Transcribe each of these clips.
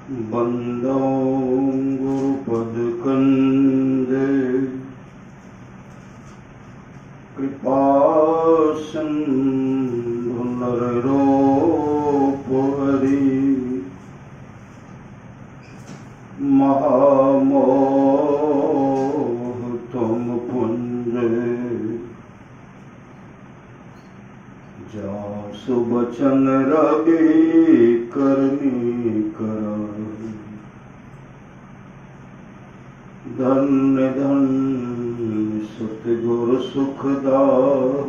बंदो गुरुपद कंजे कृपा सिंधु नररूप हरि महामोह तुम पुंज जासु बचन रवि करनी कर धन्य धन्य सतगुर सुखदार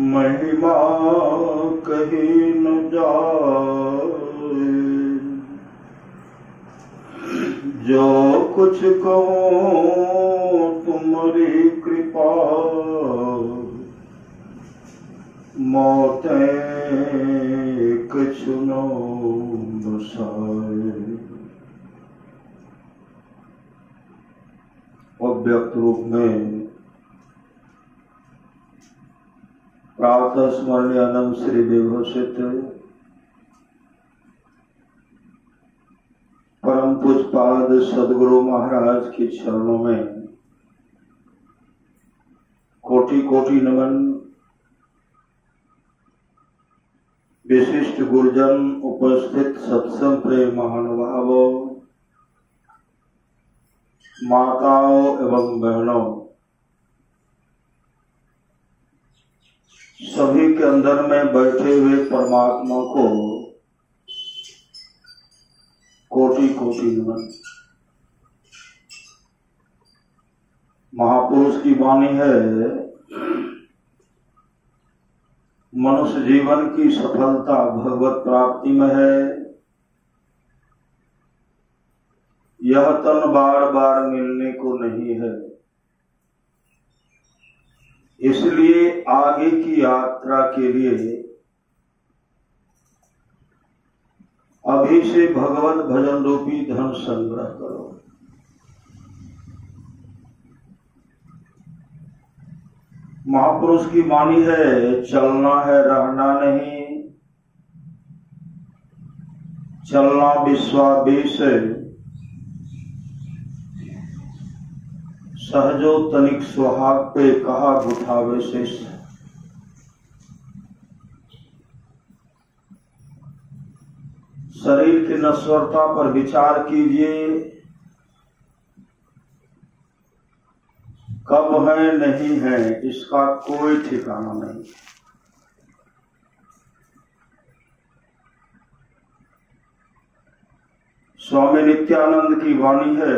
महिमा कही न जाए जो कुछ कहो तुम्हारी कृपा मौतें कछु न बसाए। अव्यक्त रूप में प्रातः स्मरणीय अनंत श्री विभूषित परम पूज्यपाद सदगुरु महाराज के चरणों में कोटि कोटि नमन। विशिष्ट गुरुजन, उपस्थित सत्संग प्रेम महानुभावों, माताओं एवं बहनों, सभी के अंदर में बैठे हुए परमात्मा को कोटि कोटि नमन। महापुरुष की वाणी है, मनुष्य जीवन की सफलता भगवत प्राप्ति में है। यह तन बार बार मिलने को नहीं है, इसलिए आगे की यात्रा के लिए अभी से भगवत भजन रूपी धन संग्रह करो। महापुरुष की वाणी है, चलना है रहना नहीं, चलना विश्वावेश सहजो तनिक सुहाग पे कहा गुठावे शेष। शरीर की नश्वरता पर विचार कीजिए, कब है नहीं है इसका कोई ठिकाना नहीं। स्वामी नित्यानंद की वाणी है,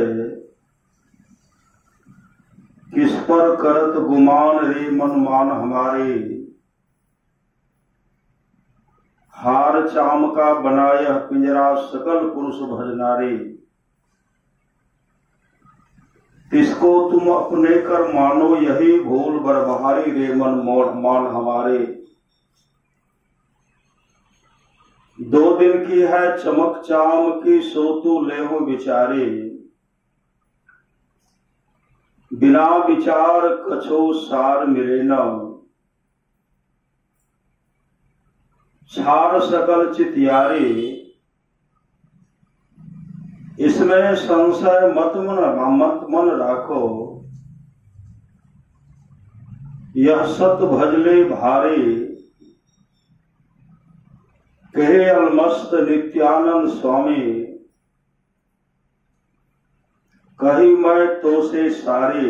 किस पर करत गुमान रे मन मान हमारे, हार चाम का बनाया पिंजरा सकल पुरुष भजनारे। किसको तुम अपने कर मानो यही भूल बरबहारी रे मन मान हमारे। 2 दिन की है चमक चाम की सो तू लेहो विचारे, बिना विचार कछो सार मिले न, छाड़ सकल चितियारे। इसमें संशय मत मन राखो, यह सत भजले भारे। कहे अलमस्त नित्यानंद स्वामी, कही मैं तो से सारे।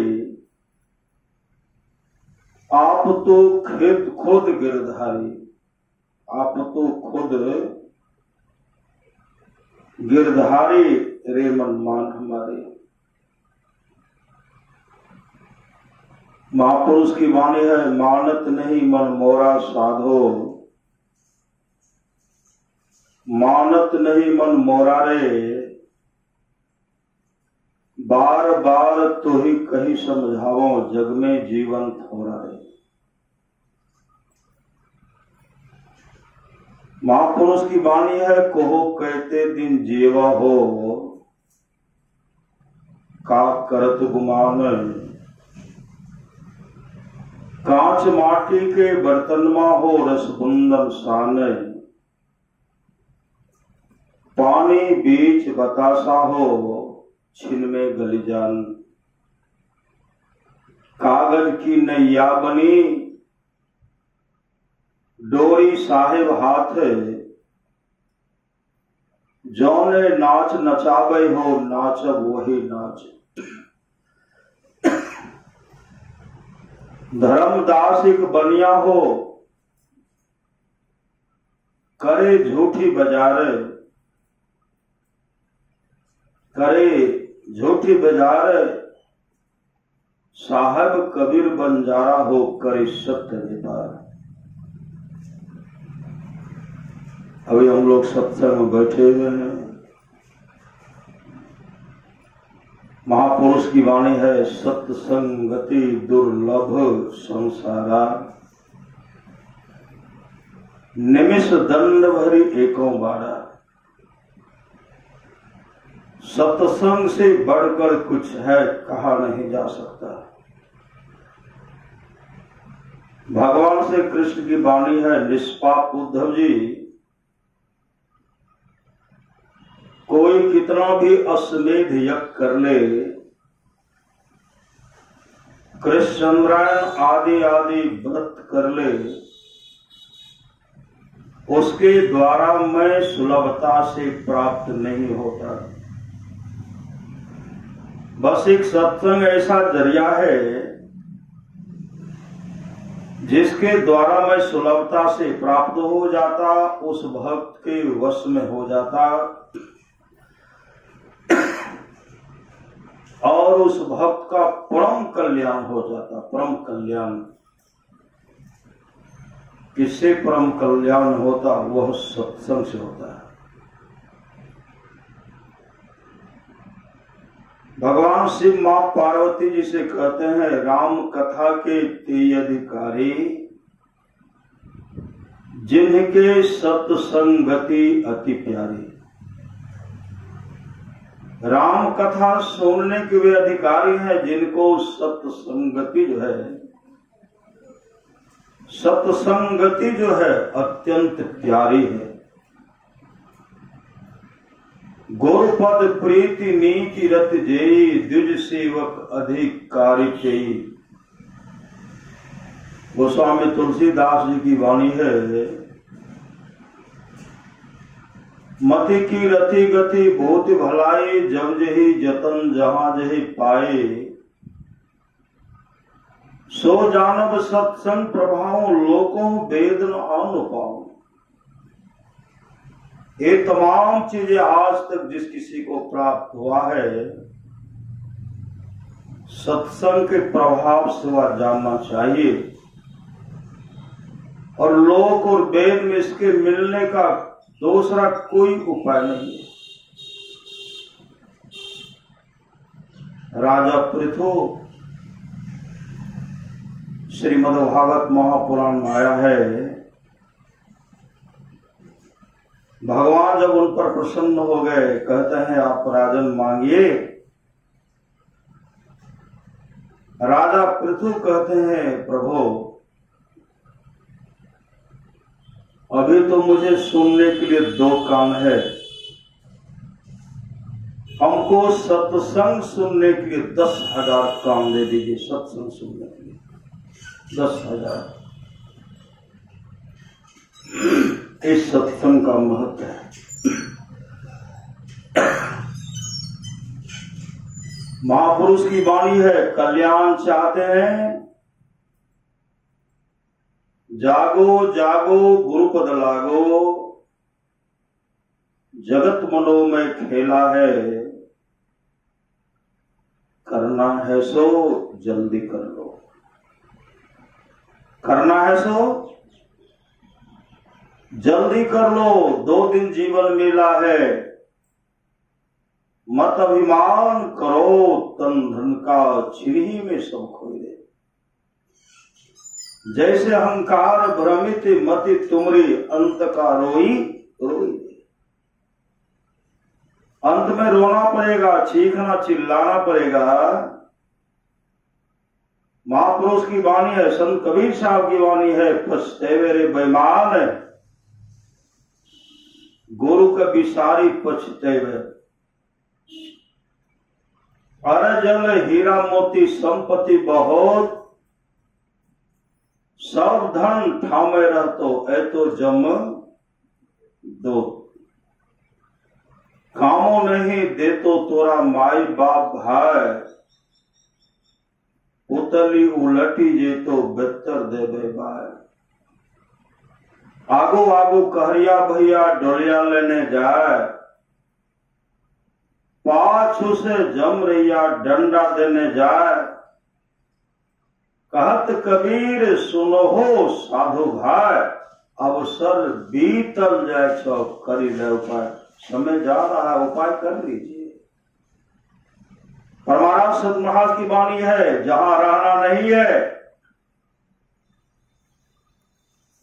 आप तो खुद गिरधारी, आप तो खुद गिरधारी रे मन मान हमारे। महापुरुष की वाणी है, मानत नहीं मन मोरा साधो, मानत नहीं मन मोरा रे। बार बार तो ही कहीं समझावो, जग में जीवन थोड़ा रे। महापुरुष की वाणी है, कहो कहते दिन जीवा हो, का करत गुमान। कांच माटी के बर्तन में हो रस बुंदन सान, पानी बीच बतासा हो, छिन में गली जान। कागज की नैया बनी, डोरी साहेब हाथ, जौने नाच नचावे हो, नाचब वही नाच। धर्मदास एक बनिया हो, करे झूठी बाजार, करे झूठी बाजार। साहब कबीर बंजारा हो, करे सत्य व्यापार। अभी हम लोग सत्संग में बैठे हुए हैं। महापुरुष की वाणी है, सत्संगति दुर्लभ संसारा, निमिष दंड भरी एकों बारा। सत्संग से बढ़कर कुछ है, कहा नहीं जा सकता। भगवान से कृष्ण की वाणी है, निष्पाप उद्धव जी, कोई कितना भी अश्वमेध यज्ञ कर ले, कृष्णचंद्रायण आदि आदि व्रत कर ले, उसके द्वारा मैं सुलभता से प्राप्त नहीं होता। बस एक सत्संग ऐसा जरिया है जिसके द्वारा मैं सुलभता से प्राप्त हो जाता, उस भक्त के वश में हो जाता और उस भक्त का परम कल्याण हो जाता। परम कल्याण किससे परम कल्याण होता? वह सत्संग से होता है। भगवान शिव मां पार्वती जी से कहते हैं, राम कथा के ते अधिकारी, जिनके सत्संगति अति प्यारी। राम कथा सुनने के वे अधिकारी हैं जिनको सत्संगति जो है, सत्संगति जो है अत्यंत प्यारी है। गुरुपद प्रीति नीति रत जेई, द्विज सेवक अधिकारी चेई। गोस्वामी तुलसीदास जी की वाणी है, मति की रति गति बहुत भलाई, जब जही जतन जहां जही पाए। सो जानब सत्संग प्रभाव, लोकों वेद न आन पाओ। ये तमाम चीजें आज तक जिस किसी को प्राप्त हुआ है, सत्संग के प्रभाव से वह जानना चाहिए। और लोक और वेद में इसके मिलने का दूसरा कोई उपाय नहीं है। राजा पृथु श्रीमद्भागवत महापुराण में आया है, भगवान जब उन पर प्रसन्न हो गए, कहते हैं आप राजन मांगिए। राजा पृथु कहते हैं, प्रभु अभी तो मुझे सुनने के लिए 2 कान है, हमको सत्संग सुनने के लिए 10,000 कान दे दीजिए। सत्संग सुनने के लिए 10,000। इस सत्संग का महत्व है। महापुरुष की वाणी है, कल्याण चाहते हैं, जागो जागो गुरुपद लागो, जगत मनो में खेला है, करना है सो जल्दी कर लो। करना है सो जल्दी कर लो, 2 दिन जीवन मिला है। मत अभिमान करो, तन धन का छिड़ी में सब खोए दे। जैसे अहंकार भ्रमित मति तुमरी, अंत का रोई रोई दे। अंत में रोना पड़ेगा, चीखना चिल्लाना पड़ेगा। महापुरुष की वाणी है, संत कबीर साहब की वाणी है, पछतेवे रे बेईमान, गुरु के विसारी पछतेवे। अरे जल हीरा मोती संपत्ति बहुत, सब धन ठामे रहतो ऐतो जम दो। कामो नहीं देतो तोरा माई बाप भाई, उतली उलटी जे तो बेहतर देवे भाई। आगो आगो कहरिया भैया डोलिया लेने जाए, पाछू से जम रैया डंडा देने जाए। कहत कबीर सुनो हो साधु भाई, अवसर बीतल जाए छो करी ले उपाय। समय जा रहा है, उपाय कर लीजिए। परमाराम सत महाराज की वाणी है, जहां रहना नहीं है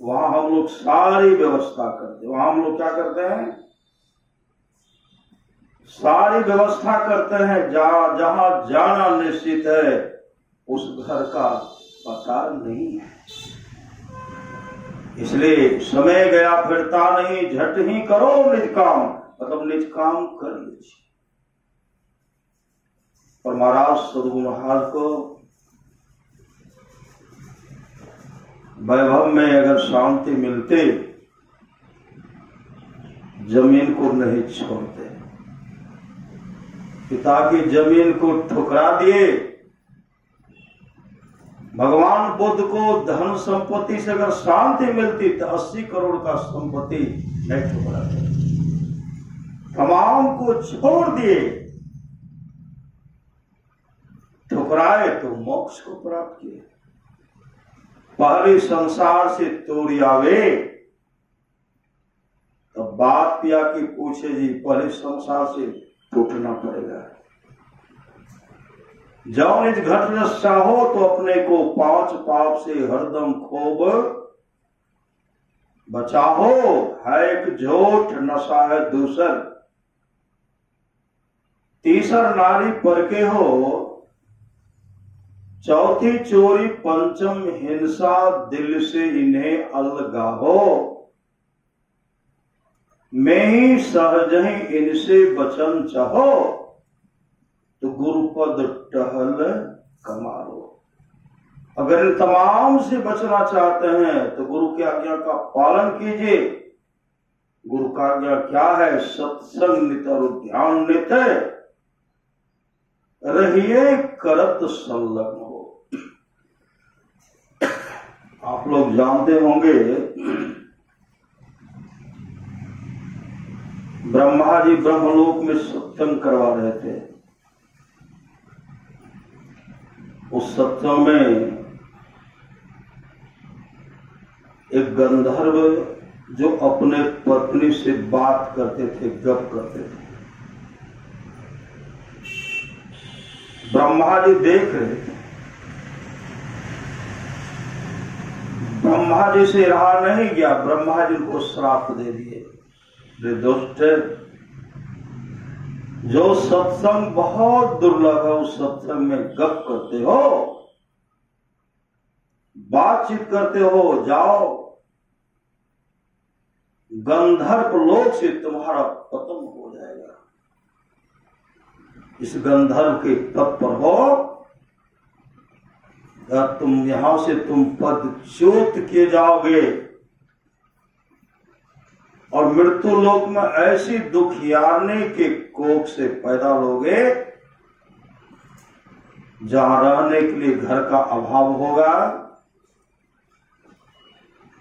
वहां हम लोग सारी व्यवस्था करते हैं। वहां हम लोग क्या करते हैं? सारी व्यवस्था करते हैं। जहां जाना निश्चित है उस घर का पता नहीं है। इसलिए समय गया फिरता नहीं, झट ही करो निज काम, मतलब निज काम कर लीजिए। और महाराज सदगुरु महाराज को वैभव में अगर शांति मिलते, जमीन को नहीं छोड़ते। पिता की जमीन को ठुकरा दिए। भगवान बुद्ध को धन संपत्ति से अगर शांति मिलती तो 80 करोड़ का संपत्ति नहीं ठुकराते। तमाम को छोड़ दिए, ठुकराए तो मोक्ष को प्राप्त किए। पहले संसार से तोड़ी आवे तो बात पिया की पूछे जी, पहले संसार से टूटना पड़ेगा। जाओ निज घट रस चाहो तो अपने को 5 पाप से हरदम खूब बचाहो। है एक झूठ नशा है दूसर, तीसर नारी परके हो। चौथी चोरी, पंचम हिंसा, दिल से इन्हें अलगाहो। मैं ही सहज ही इनसे बचन चाहो, तो गुरुपद टहल कमारो। अगर इन तमाम से बचना चाहते हैं तो गुरु की आज्ञा का पालन कीजिए। गुरु का आज्ञा क्या है? सत्संग नित और ध्यान नित रहिए करत संलग्न हो। आप लोग जानते होंगे ब्रह्मा जी ब्रह्मलोक में सत्संग करवा रहे थे। उस सत्संग में एक गंधर्व जो अपने पत्नी से बात करते थे, गप करते थे। ब्रह्मा जी देख रहे थे। ब्रह्मा जी से रहा नहीं गया, ब्रह्मा जी को श्राप दे दिए। दुष्ट, जो सत्संग बहुत दुर्लभ है, उस सत्संग में गप करते हो, बातचीत करते हो, जाओ गंधर्व लोक से तुम्हारा पतन हो जाएगा। इस गंधर्व के पद पर हो, तुम यहां से तुम पदच्युत किए जाओगे और मृत्यु लोक में ऐसी दुखियारने के कोख से पैदा लोगे जहां रहने के लिए घर का अभाव होगा,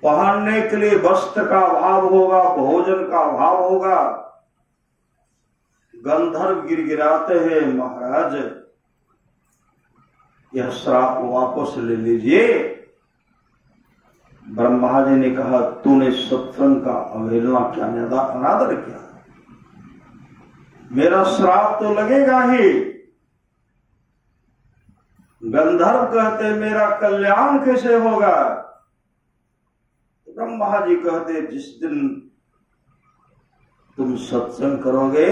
पहनने के लिए वस्त्र का अभाव होगा, भोजन का अभाव होगा। गंधर्व गिड़गिड़ाते हैं, महाराज यह श्राप वापस ले लीजिए। ब्रह्मा जी ने कहा, तूने सत्संग का अवहेलना किया, अनादर किया, मेरा श्राप तो लगेगा ही। गंधर्व कहते मेरा कल्याण कैसे होगा? ब्रह्मा जी कहते जिस दिन तुम सत्संग करोगे,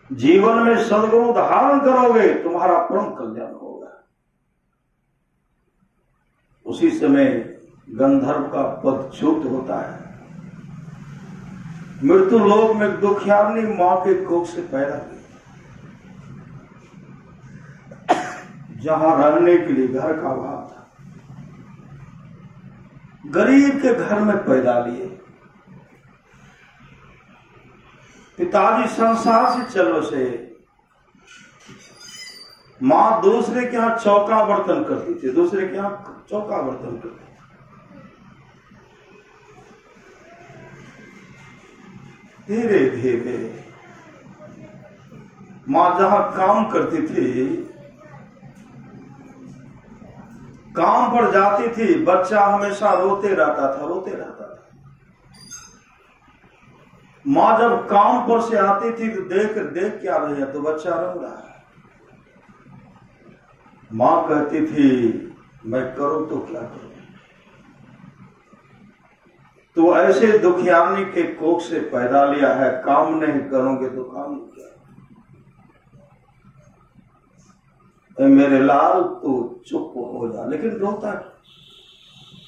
जीवन में सद्गुरु धारण करोगे, तुम्हारा परम कल्याण होगा। उसी समय गंधर्व का पदच्युत होता है। मृत्यु लोक में दुखियारनी मां के कोख से पैदा की, जहां रहने के लिए घर का अभाव था, गरीब के घर में पैदा लिए। पिताजी संसार से चलो से, मां दूसरे के यहां चौका बर्तन करती थी, दूसरे के यहां चौका बर्तन करती थी। धीरे धीरे मां जहां काम करती थी, काम पर जाती थी, बच्चा हमेशा रोते रहता था, रोते रहता था। मां जब काम पर से आती थी तो देख क्या रही है, तो बच्चा रो रहा है। मां कहती थी मैं करूं तो क्या करूं, तो ऐसे दुखियारनी के कोख से पैदा लिया है, काम नहीं करोगे तो काम क्या। मेरे लाल तू चुप हो जा, लेकिन रोता,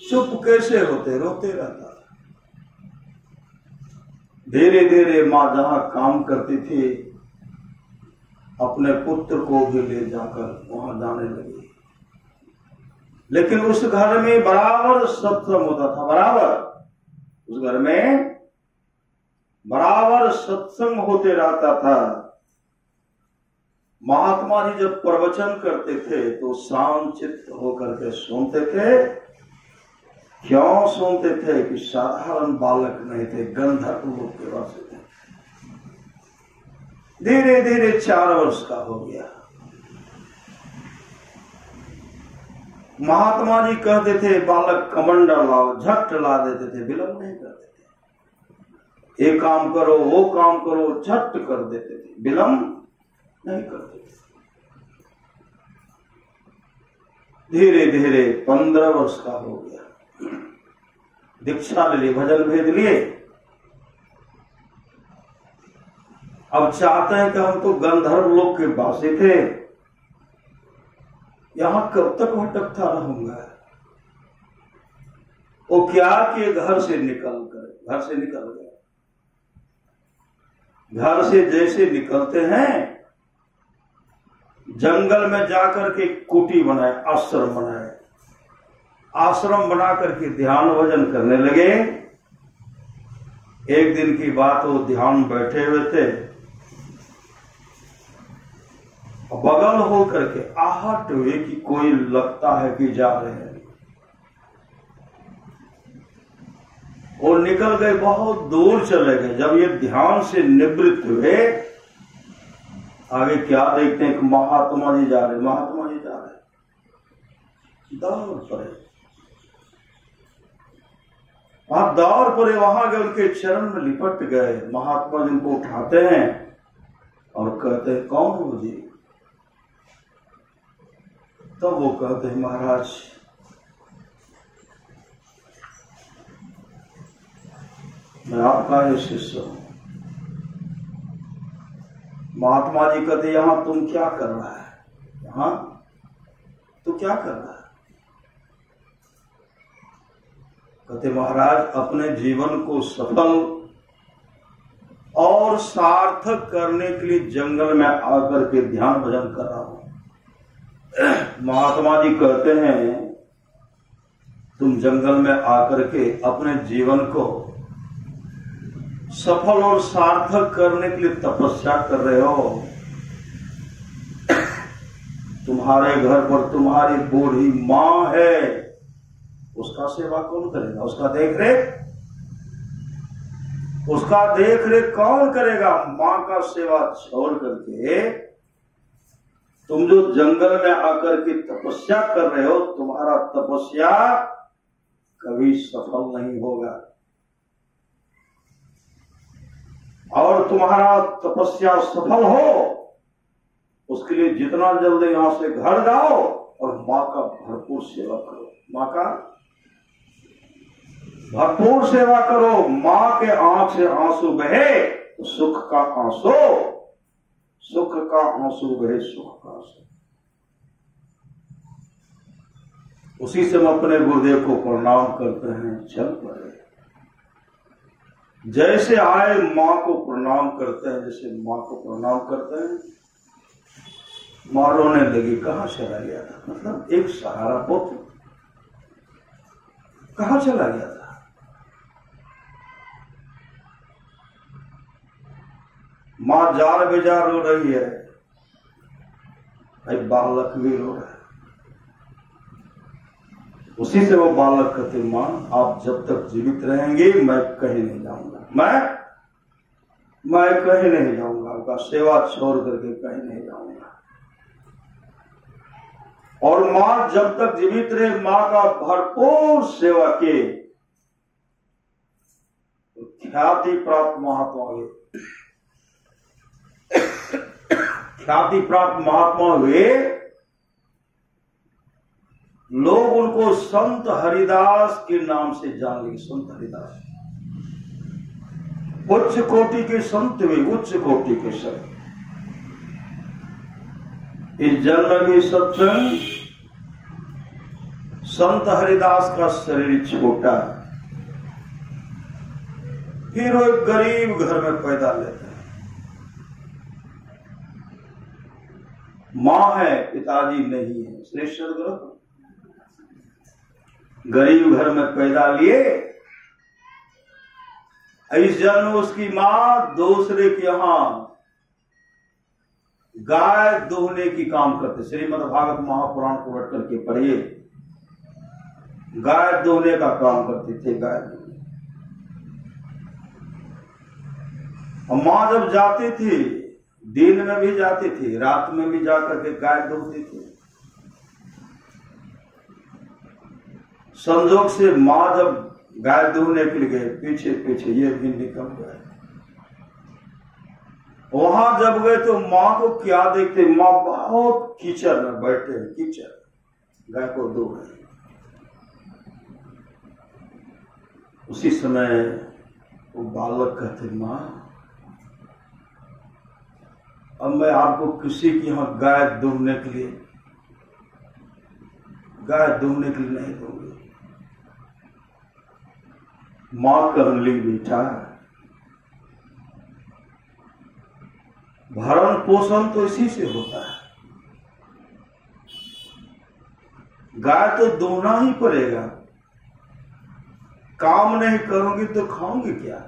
चुप कैसे होते, रोते रहता। धीरे धीरे मां जहां काम करती थी, अपने पुत्र को भी ले जाकर वहां जाने लगी। लेकिन उस घर में बराबर सत्संग होता था, बराबर उस घर में बराबर सत्संग होते रहता था। महात्मा जी जब प्रवचन करते थे तो शांत चित्त होकर के सुनते थे। क्यों सुनते थे कि साधारण बालक नहीं थे, गंधर्व लोग के वासे थे। धीरे धीरे 4 वर्ष का हो गया। महात्मा जी कहते थे बालक कमंडल लाओ, झट ला देते थे, विलंब नहीं करते थे। एक काम करो, वो काम करो, झट कर देते थे, विलंब नहीं करते थे। धीरे धीरे 15 वर्ष का हो गया, दीक्षा ले ली, भजन भेद लिए। अब चाहते हैं कि हम तो गंधर्व लोक के वासी थे, यहां कब तक भटकता रहूंगा। वो क्या कि घर से निकल गए। घर से जैसे निकलते हैं, जंगल में जाकर के कुटी बनाए, आश्रम बनाए। आश्रम बना करके ध्यान भजन करने लगे। एक दिन की बात, वो ध्यान बैठे हुए थे, बगल हो करके आहट हुई कि कोई लगता है कि जा रहे हैं। वो निकल गए, बहुत दूर चले गए। जब ये ध्यान से निवृत्त हुए, आगे क्या देखते हैं कि महात्मा जी जा रहे, महात्मा जी जा रहे। दौड़ पड़े, वहां दौड़ पड़े, वहां गए, उनके चरण में लिपट गए। महात्मा जी उनको उठाते हैं और कहते हैं कौन हो जी। तब वो कहते हैं महाराज मैं आपका ही शिष्य हूं। महात्मा जी कहते यहां तुम क्या कर रहा है, यहां तू क्या कर रहा है। कहते महाराज अपने जीवन को सफल और सार्थक करने के लिए जंगल में आकर के ध्यान भजन कर रहा हूं। महात्मा जी कहते हैं तुम जंगल में आकर के अपने जीवन को सफल और सार्थक करने के लिए तपस्या कर रहे हो। तुम्हारे घर पर तुम्हारी बूढ़ी मां है, उसका सेवा कौन करेगा, उसका देख रेख कौन करेगा। मां का सेवा छोड़ करके तुम जो जंगल में आकर के तपस्या कर रहे हो, तुम्हारा तपस्या कभी सफल नहीं होगा। और तुम्हारा तपस्या सफल हो, उसके लिए जितना जल्दी यहां से घर जाओ और मां का भरपूर सेवा करो। मां का भरपूर सेवा करो। मां के आंख से आंसू बहे तो सुख का आंसू बहे, सुख का आंसू। उसी से हम अपने गुरुदेव को प्रणाम करते हैं, चल पड़े। जैसे आए माँ को प्रणाम करते हैं, जैसे माँ को प्रणाम करते हैं, माँ रोने लगी। कहाँ चला गया था? मतलब एक सहारा पुत्र कहाँ चला गया था? माँ जार बेजार रो रही है, एक बालक भी रो रहा है। उसी से वो बालक कहते, माँ आप जब तक जीवित रहेंगे मैं कहीं नहीं जाऊंगा, मैं कहीं नहीं जाऊंगा, आपका सेवा छोड़ करके कहीं नहीं जाऊंगा। और माँ जब तक जीवित रहे माँ का भरपूर सेवा किए, ख्याति प्राप्त महात्मा हुए, ख्याति प्राप्त महात्मा हुए। लोग उनको संत हरिदास के नाम से जान लेंगे। संत हरिदास उच्च कोटि के संत हुए, उच्च कोटि के संत। इस जन्म में सत्संग, संत हरिदास का शरीर छोटा, फिर वो एक गरीब घर में पैदा लेता है। मां है, पिताजी नहीं है। श्रेष्ठ गुरु गरीब घर में पैदा लिए। इस जन्म उसकी मां दूसरे के यहां गाय दोहने की काम करते। श्रीमद् भागवत महापुराण को रट करके पढ़िए, गाय दोहने का काम करते थे। गाय दोहने, और मां जब जाती थी, दिन में भी जाती थी, रात में भी जाकर के गाय दोहती थी। संजोग से मां जब गाय दूहने के लिए गए, पीछे पीछे ये भी निकल गए। वहां जब गए तो मां को क्या देखते, मां बहुत कीचड़ में बैठे हैं, कीचड़, गाय को दूह रहे। उसी समय वो बालक कहते, मां अब मैं आपको किसी के यहां गाय दूहने के लिए नहीं दूंगी। मां कहने लगी, बेटा भरण पोषण तो इसी से होता है, गाय तो दूहना ही पड़ेगा, काम नहीं करोगे तो खाओगे क्या?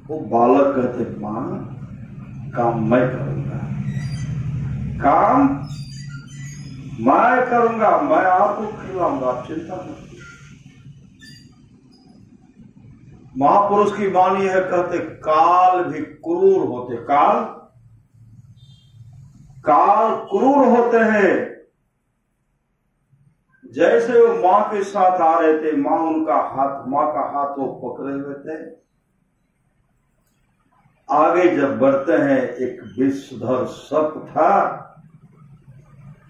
वो बालक कहते, मां काम मैं करूंगा, काम मैं करूंगा, मैं आपको खिलाऊंगा, आप चिंता मत। महापुरुष की वाणी है, कहते काल भी क्रूर होते, काल क्रूर होते हैं। जैसे वो मां के साथ आ रहे थे, मां का हाथ वो पकड़े हुए थे। आगे जब बढ़ते हैं, एक विषधर सर्प था,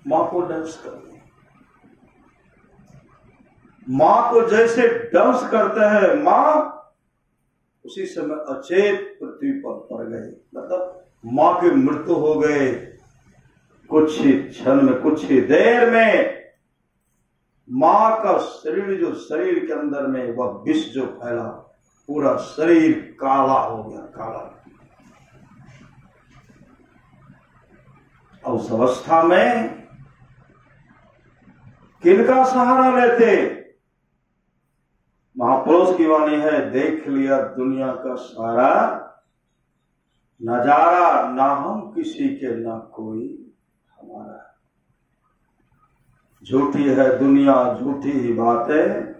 मां को डंस कर दिया। मां को जैसे डंस करते हैं, मां उसी समय अचेत पृथ्वी पर पड़ गए। मतलब मां की मृत्यु हो गए। कुछ ही क्षण में, कुछ ही देर में मां का शरीर के अंदर में वह विष जो फैला, पूरा शरीर काला हो गया, काला। और उस अवस्था में किनका सहारा लेते? महापुरुष की वाणी है, देख लिया दुनिया का सारा नजारा, ना हम किसी के ना कोई हमारा। झूठी है दुनिया, झूठी ही बातें,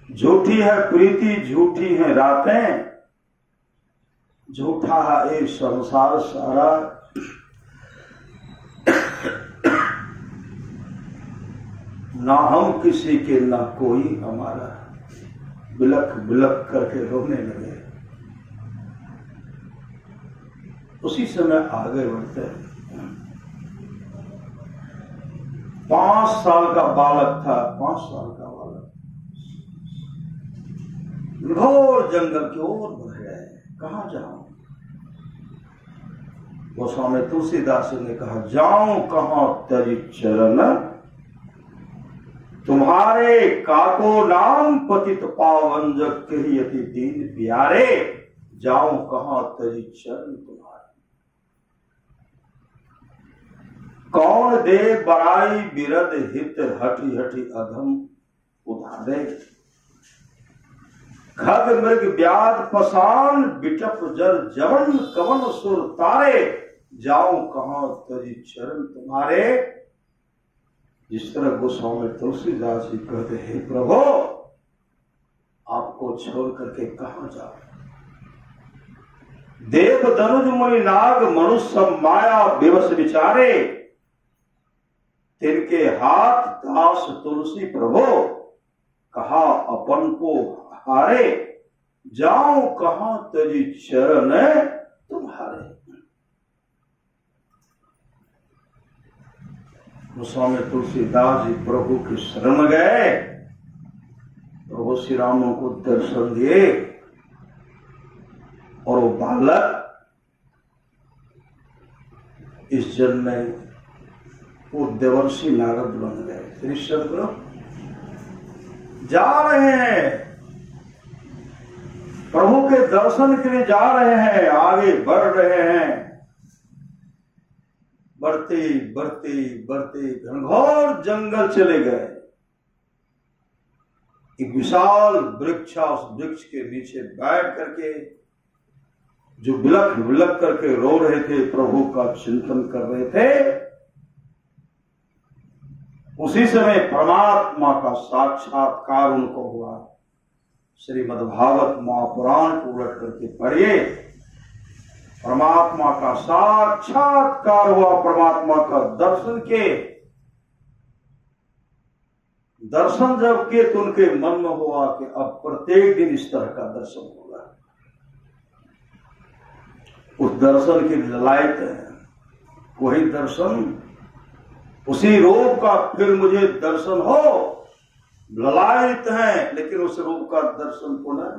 झूठी है प्रीति, झूठी है रातें, झूठा है ये संसार सारा। ना हम किसी के ना कोई हमारा। बिलख बिलख करके रोने लगे। उसी समय आगे बढ़ते हैं। 5 साल का बालक था, 5 साल का बालक घोर जंगल की ओर बढ़ गए। कहां जाऊं? गोस्वामी तुलसीदास ने कहा, जाऊं कहां तेरी चरण तुम्हारे काको नाम पतित पावन जग के ही अति दीन प्यारे, जाऊं कहां तेरी चरण तुम्हारे। कौन दे बड़ाई बिरद हित, हटी हटी अधम उधारे। खग मृग व्याध पसान, बिटप जल जवन कवन सुर तारे, जाऊं कहां तेरी चरण तुम्हारे। जिस तरह गोस्वामी तुलसीदास जी कहते हैं, प्रभु आपको छोड़ करके कहां जाओ। देव दनुज मुनि नाग मनुष्य माया विवश विचारे, तिनके हाथ दास तुलसी प्रभु, कहा अपन को हारे, जाऊं कहां तेरी चरण तुम्हारे। गोस्वामी तुलसीदास जी प्रभु की शरण गए, प्रभु श्री राम को दर्शन दिए और वो बालक इस जन्म में वो देवर्षि नारद बन गए। श्री सदगुरु जा रहे हैं, प्रभु के दर्शन के लिए जा रहे हैं, आगे बढ़ रहे हैं। बढ़ते बढ़ते बढ़ते घनघोर जंगल चले गए। एक विशाल वृक्ष, उस वृक्ष के नीचे बैठ करके जो बिलख बिलख करके रो रहे थे, प्रभु का चिंतन कर रहे थे। उसी समय परमात्मा का साक्षात्कार उनको हुआ। श्रीमद्भागवत महापुराण को उलट करके पढ़िए, परमात्मा का साक्षात्कार हुआ। परमात्मा का दर्शन के दर्शन जब किए तो उनके मन में हुआ कि अब प्रत्येक दिन इस तरह का दर्शन होगा। उस दर्शन की ललायत है, वही दर्शन, उसी रूप का फिर मुझे दर्शन हो, ललायत है, लेकिन उस रूप का दर्शन पुनः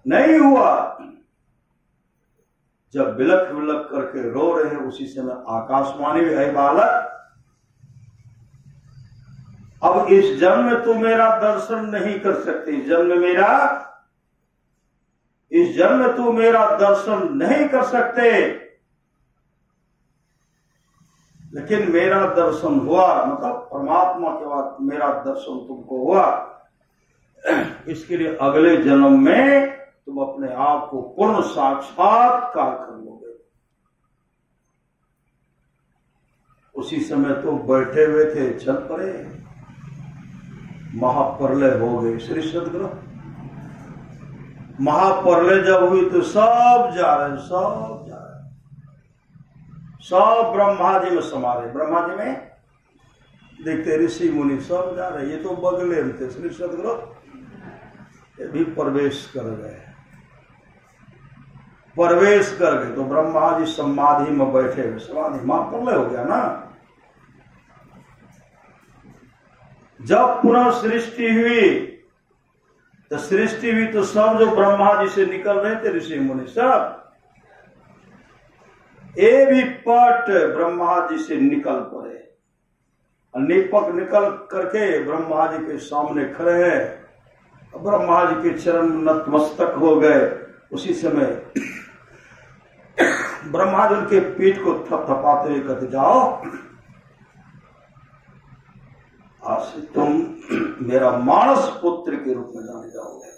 नहीं हुआ। जब बिलख बिलख करके रो रहे हैं, उसी समय आकाशवाणी भी है, बालक अब इस जन्म में तू मेरा दर्शन नहीं कर सकती। इस जन्म में तू मेरा दर्शन नहीं कर सकते, लेकिन मेरा दर्शन हुआ, मतलब परमात्मा के बाद मेरा दर्शन तुमको हुआ। इसके लिए अगले जन्म में तुम अपने आप को पूर्ण साक्षात्कार कर लोगे। उसी समय तो बैठे हुए थे, चल पड़े, महाप्रलय हो गई। श्री सदगुरु महाप्रलय जब हुई तो सब जा रहे, सब जा रहे, सब ब्रह्मा जी में समा रहे। ब्रह्मा जी में देखते ऋषि मुनि सब जा रहे, ये तो बगले में थे। श्री सदगुरु ये भी प्रवेश कर गए, प्रवेश कर गए तो ब्रह्मा जी समाधि में बैठे हुए, समाधि महाप्रलय हो गया ना। जब पुनः सृष्टि हुई तो सब जो ब्रह्मा जी से निकल रहे थे, ऋषि मुनि सब, ये भी पट ब्रह्मा जी से निकल पड़े। निपक निकल करके ब्रह्मा जी के सामने खड़े हैं, ब्रह्मा जी के चरण नतमस्तक हो गए। उसी समय ब्रह्मा जी उनके पीठ को थपथपाते हुए कहते, जाओ आज से तुम मेरा मानस पुत्र के रूप में जाने जाओगे।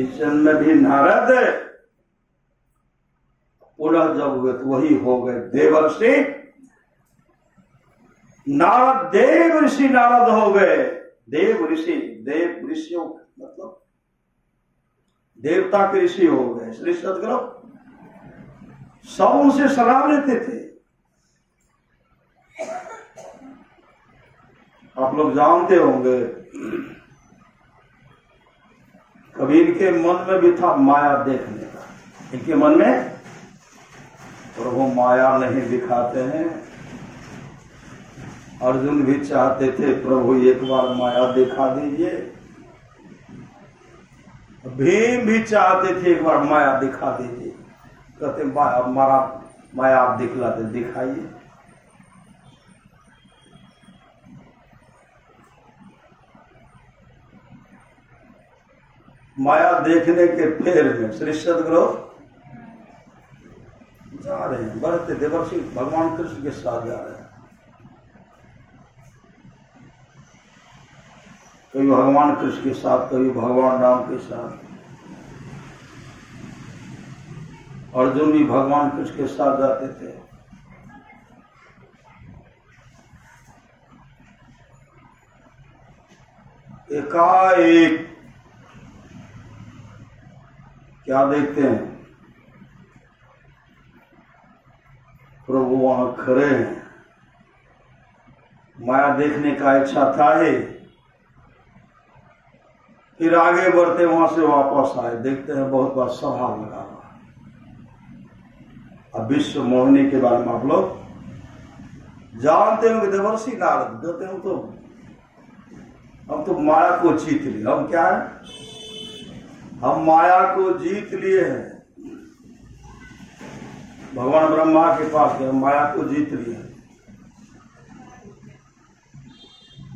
इस जन्म में भी नारद पुनः जब हुए तो वही हो गए देवर्षि नारद, देव ऋषि नारद हो गए। देव ऋषि, देव ऋषियों मतलब देवता के ऋषि हो गए। श्री सदगुरु सब उनसे सलाह लेते थे। आप लोग जानते होंगे, कभी इनके मन में भी था माया देखने का। इनके मन में प्रभु माया नहीं दिखाते हैं। अर्जुन भी चाहते थे प्रभु एक बार माया दिखा दीजिए, भीम भी चाहते थे एक बार माया दिखा दीजिए। कहते माया आप दिखलाते, दिखाइए। माया देखने के फेर में श्री सद्गुरु जा रहे हैं, बढ़ते देवर्षि भगवान कृष्ण के साथ जा रहे हैं। कभी भगवान कृष्ण के साथ, कभी भगवान राम के साथ। अर्जुन भी भगवान कृष्ण के साथ जाते थे। एकाएक क्या देखते हैं, प्रभु वहां खड़े हैं। माया देखने का इच्छा था ही, फिर आगे बढ़ते वहां से वापस आए, देखते हैं बहुत बार सभा लगा हुआ। अब विश्व मोहिनी के बारे में आप लोग जानते होंगे, देवर्षि नारद कहते हैं हम तो माया को जीत लिए। हम क्या है, हम माया को जीत लिए हैं। भगवान ब्रह्मा के पास गए, माया को जीत लिए।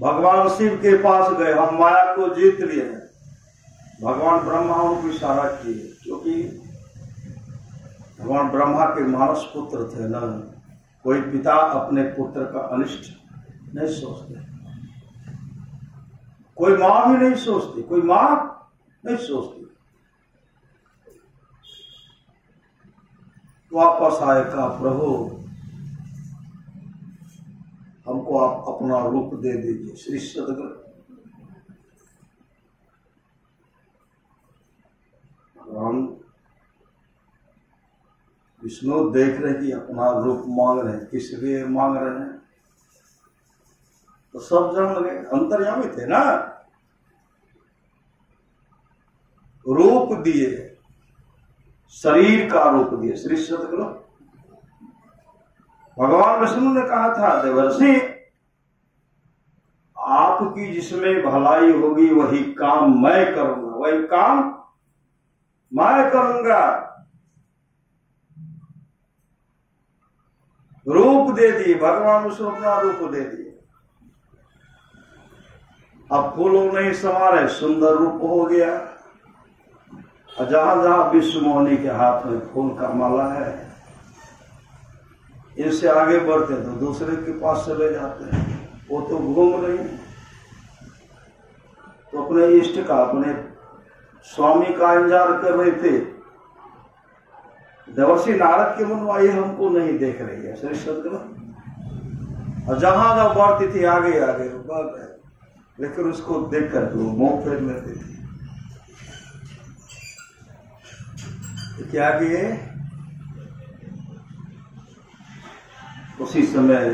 भगवान शिव के पास गए, हम माया को जीत लिए हैं। भगवान ब्रह्मा उनको इशारा किए, क्योंकि भगवान ब्रह्मा के मानस पुत्र थे ना। कोई पिता अपने पुत्र का अनिष्ट नहीं सोचते, कोई मां भी नहीं सोचती, कोई मां नहीं सोचती। वापस आए, कहा प्रभु हमको आप अपना रूप दे दीजिए। श्री सद्गुरु भगवान विष्णु देख रहे कि अपना रूप मांग रहे हैं, किस लिए मांग रहे हैं, तो सब जान लगे, अंतर्यामी थे ना। रूप दिए, शरीर का रूप दिए श्री सद्गुरु। भगवान विष्णु ने कहा था, देवर्षि आपकी जिसमें भलाई होगी वही काम मैं करूंगा, वही काम मैं करूंगा। रूप दे दिए भगवान, विष्णु अपना रूप दे दिए। अब फूलों नहीं समारे, सुंदर रूप हो गया। और जहां जहां विश्व मोहिनी के हाथ में फूल का माला है, इनसे आगे बढ़ते तो दूसरे के पास चले जाते हैं। वो तो घूम रही हैं, तो अपने इष्ट का, अपने स्वामी का इंतजार कर रहे थे। देवर्षि नारद के मन में ये हमको नहीं देख रही है श्री सद्गुरु। और जहां जहां बढ़ती थी आगे आगे बढ़ गए, लेकिन उसको देख कर वो मुंह फेर लेती थी। तो क्या किए, उसी समय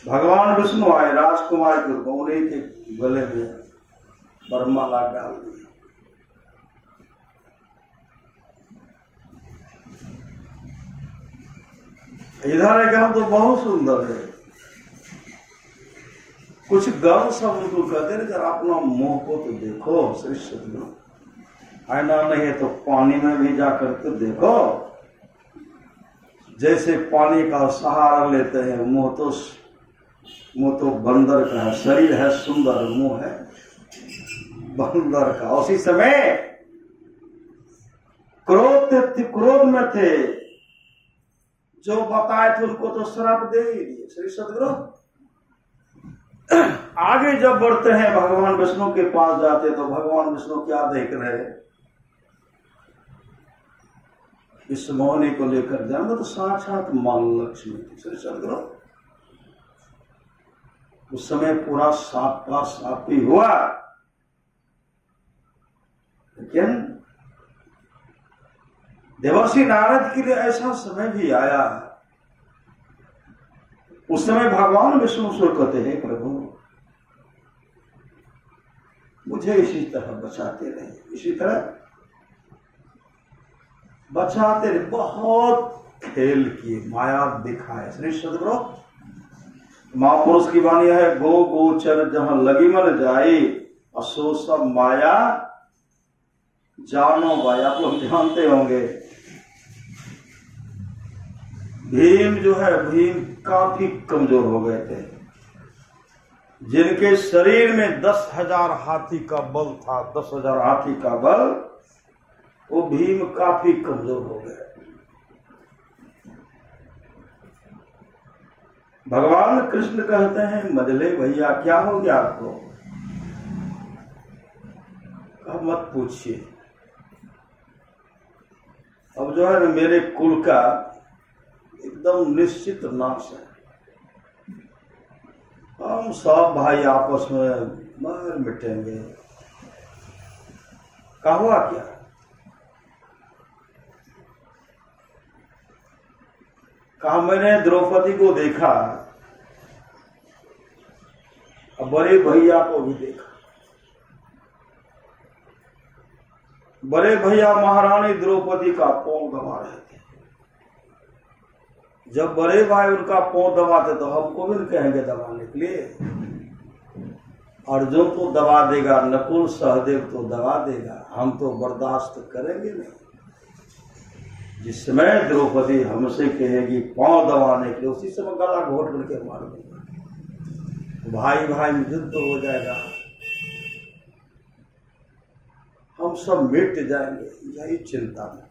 भगवान विष्णु आए, राजकुमार के रूप में, उन्हीं के गले में वरमाला डाल दी। इधर एक हम तो बहुत सुंदर है, कुछ गम सब उनको कहते हैं, जरा अपना मुंह को तो देखो श्री सद्गुरु। आईना नहीं है तो पानी में भी जाकर के देखो, जैसे पानी का सहारा लेते हैं। मुंह तो बंदर का है, शरीर है सुंदर, मुंह है बंदर का। उसी समय क्रोध में थे, जो बताए थे उनको तो श्राप दे ही दिए श्री सद्गुरु। आगे जब बढ़ते हैं, भगवान विष्णु के पास जाते, तो भगवान विष्णु क्या देख रहे हैं, इस मोहिनी को लेकर जाएंगे तो साक्षात मां लक्ष्मी थी श्री सद्गुरु। उस समय पूरा साफ का साफ ही हुआ, लेकिन देवर्षि नारद के लिए ऐसा समय भी आया। उस समय भगवान विष्णु से कहते हैं, प्रभु मुझे इसी तरह बचाते रहे, इसी तरह बचाते रहे। बहुत खेल किए, माया दिखाए श्री सद्गुरु। महापुरुष की वाणी है, गो गोचर जहां लगी मन जाए, असो सब माया जानो भाई। आप लोग जानते होंगे, भीम जो है, भीम काफी कमजोर हो गए थे। जिनके शरीर में 10,000 हाथी का बल था, 10,000 हाथी का बल, वो भीम काफी कमजोर हो गए। भगवान कृष्ण कहते हैं, मजले भैया क्या हो गया आपको? अब मत पूछिए, अब जो है ना मेरे कुल का एकदम निश्चित नाश है। हम सब भाई आपस में मर मिटेंगे। क्या हुआ क्या? कहा मैंने द्रौपदी को देखा और बड़े भैया को भी देखा। बड़े भैया महारानी द्रौपदी का पांव दबा रहे थे। जब बड़े भाई उनका पांव दबाते तो हमको भी कहेंगे दबाने के लिए। अर्जुन तो दबा देगा, नकुल सहदेव तो दबा देगा, हम तो बर्दाश्त करेंगे नहीं। जिस समय द्रौपदी हमसे कहेगी पांव दबाने के लिए, उसी समय गला घोट करके मार देगा। भाई भाई में युद्ध हो जाएगा, हम सब मिट जाएंगे, यही चिंता में।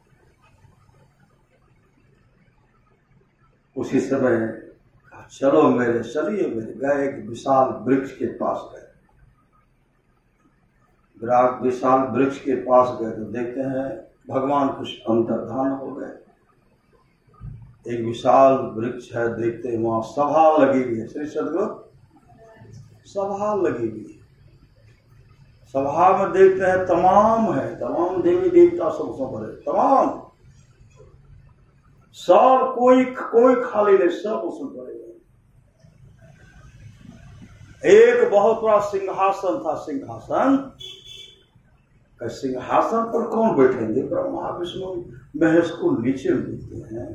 उसी समय चलो मेरे, चलिए मेरे। गए एक विशाल वृक्ष के पास गए। विशाल वृक्ष के पास गए तो देखते हैं भगवान कुछ अंतर्धान हो गए। एक विशाल वृक्ष है, देखते हैं वहां सभा लगी हुई है। श्री सद्गुरु सभा लगी हुई है। सभा में देखते हैं तमाम है, तमाम देवी देवता सब भरे, तमाम सब, कोई खाली नहीं, सब उसमें भरे। एक बहुत बड़ा सिंहासन था। सिंहासन पर कौन बैठेंगे? ब्रह्मा विष्णु महेश को नीचे देखते हैं,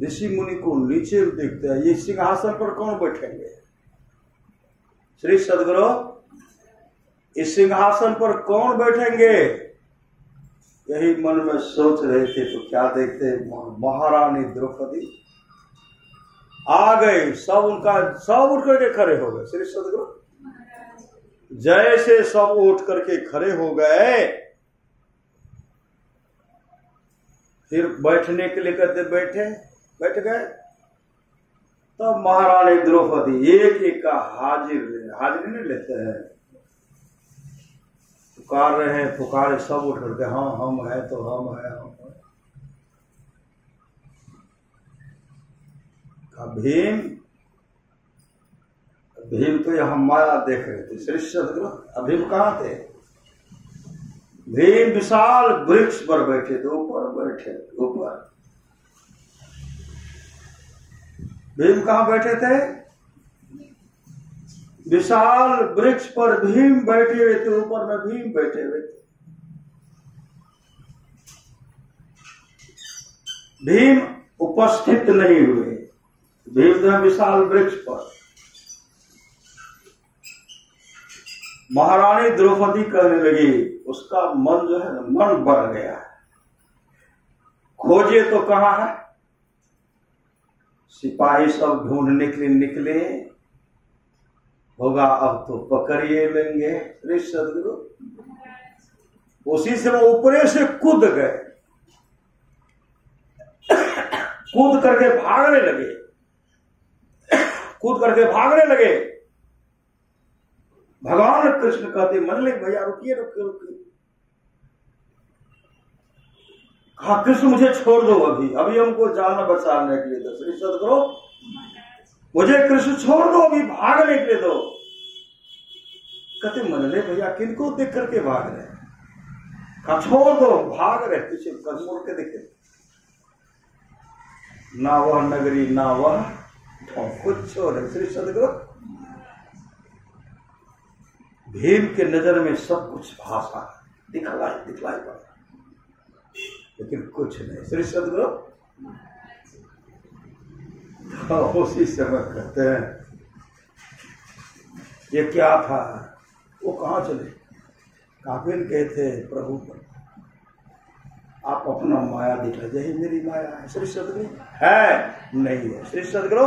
ऋषि मुनि को नीचे देखते हैं, ये सिंहासन पर कौन बैठेंगे? श्री सद्गुरु इस सिंहासन पर कौन बैठेंगे? यही मन में सोच रहे थे तो क्या देखते, महारानी द्रौपदी आ गई। सब उठ करके खड़े हो गए। श्री सद्गुरु जैसे सब उठ करके खड़े हो गए, फिर बैठने के लिए कहते बैठ गए। तब महारानी द्रौपदी एक एक का हाजिरी नहीं लेते हैं, पुकार रहे हैं, पुकारे सब उठ करके, हाँ हम है तो हम है, हम है। भीम तो यहां माया देख रहे थे। श्री सद्गुरु भीम कहां थे? भीम विशाल वृक्ष पर बैठे थे, ऊपर बैठे, ऊपर। भीम कहां बैठे थे? विशाल वृक्ष पर भीम बैठे हुए थे, ऊपर में भीम बैठे हुए थे। भीम उपस्थित नहीं हुए। भीम जो विशाल वृक्ष पर। महारानी द्रौपदी कहने लगी, उसका मन जो है ना, मन बढ़ गया। खोजे तो कहां है? सिपाही सब ढूंढने के लिए निकले, होगा अब तो पकड़िए लेंगे। श्री सद्गुरु उसी से वो ऊपरे से कूद गए, कूद करके भागने लगे। भगवान कृष्ण कहते, मन ले भैया रुकिए। कहा कृष्ण मुझे छोड़ दो, अभी हमको जान बचाने के लिए दो। श्री सद्गुरु मुझे कृष्ण छोड़ दो, अभी भागने के लिए दो। कहते मन ले भैया किनको देख करके भाग रहे? कहा छोड़ दो, भाग रहे। पीछे मुड़ के देखे, ना वह नगरी ना वह कुछ छोड़। श्री सद्गुरु भीम के नजर में सब कुछ भाषा दिखलाई पड़ा, लेकिन कुछ नहीं। श्री सद्गुरु उसी समय कहते हैं ये क्या था? वो कहाँ चले? काफिर कहते प्रभु आप अपना माया दिखा, यही मेरी माया है। श्री सद्गुरु है नहीं है? श्री सद्गुरु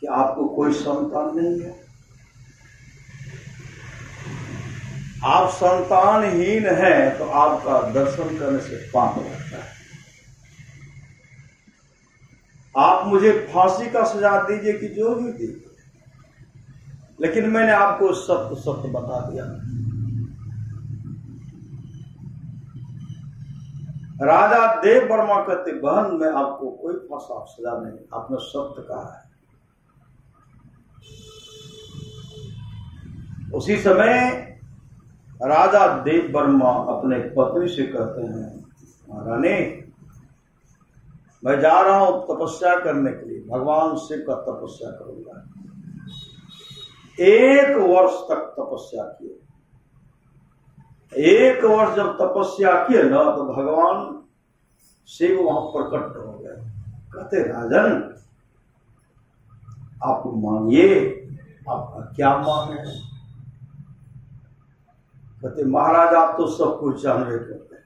कि आपको कोई संतान नहीं है, आप संतानहीन हैं, तो आपका दर्शन करने से पाप लगता है। आप मुझे फांसी का सजा दीजिए कि जो भी दीजिए, लेकिन मैंने आपको सत्य सत्य बता दिया। राजा देव वर्मा कहते, बहन मैं आपको कोई फांसा सजा नहीं, आपने सत्य कहा है। उसी समय राजा देव वर्मा अपने पत्नी से कहते हैं, महारानी मैं जा रहा हूं तपस्या करने के लिए, भगवान शिव का तपस्या करूंगा। 1 वर्ष तक तपस्या किए। 1 वर्ष जब तपस्या किए ना, तो भगवान शिव वहां प्रकट हो गए। कहते राजन आप मांगिए, आपका क्या मांग है? कहते महाराज आप तो सब कुछ जानवे करते हैं,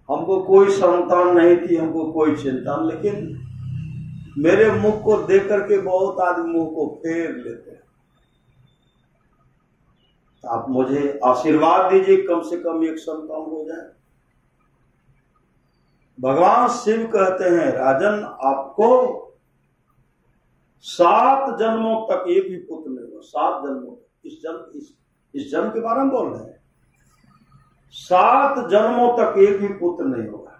हमको कोई संतान नहीं थी, हमको कोई चिंता, लेकिन मेरे मुख को देख करके बहुत आदमी मुंह को फेर लेते हैं। तो आप मुझे आशीर्वाद दीजिए, कम से कम एक संतान हो जाए। भगवान शिव कहते हैं राजन आपको 7 जन्मों तक एक भी पुत्र नहीं होगा। 7 जन्मों तक, इस जन्म के बारे में बोल रहे हैं। 7 जन्मों तक एक भी पुत्र नहीं होगा,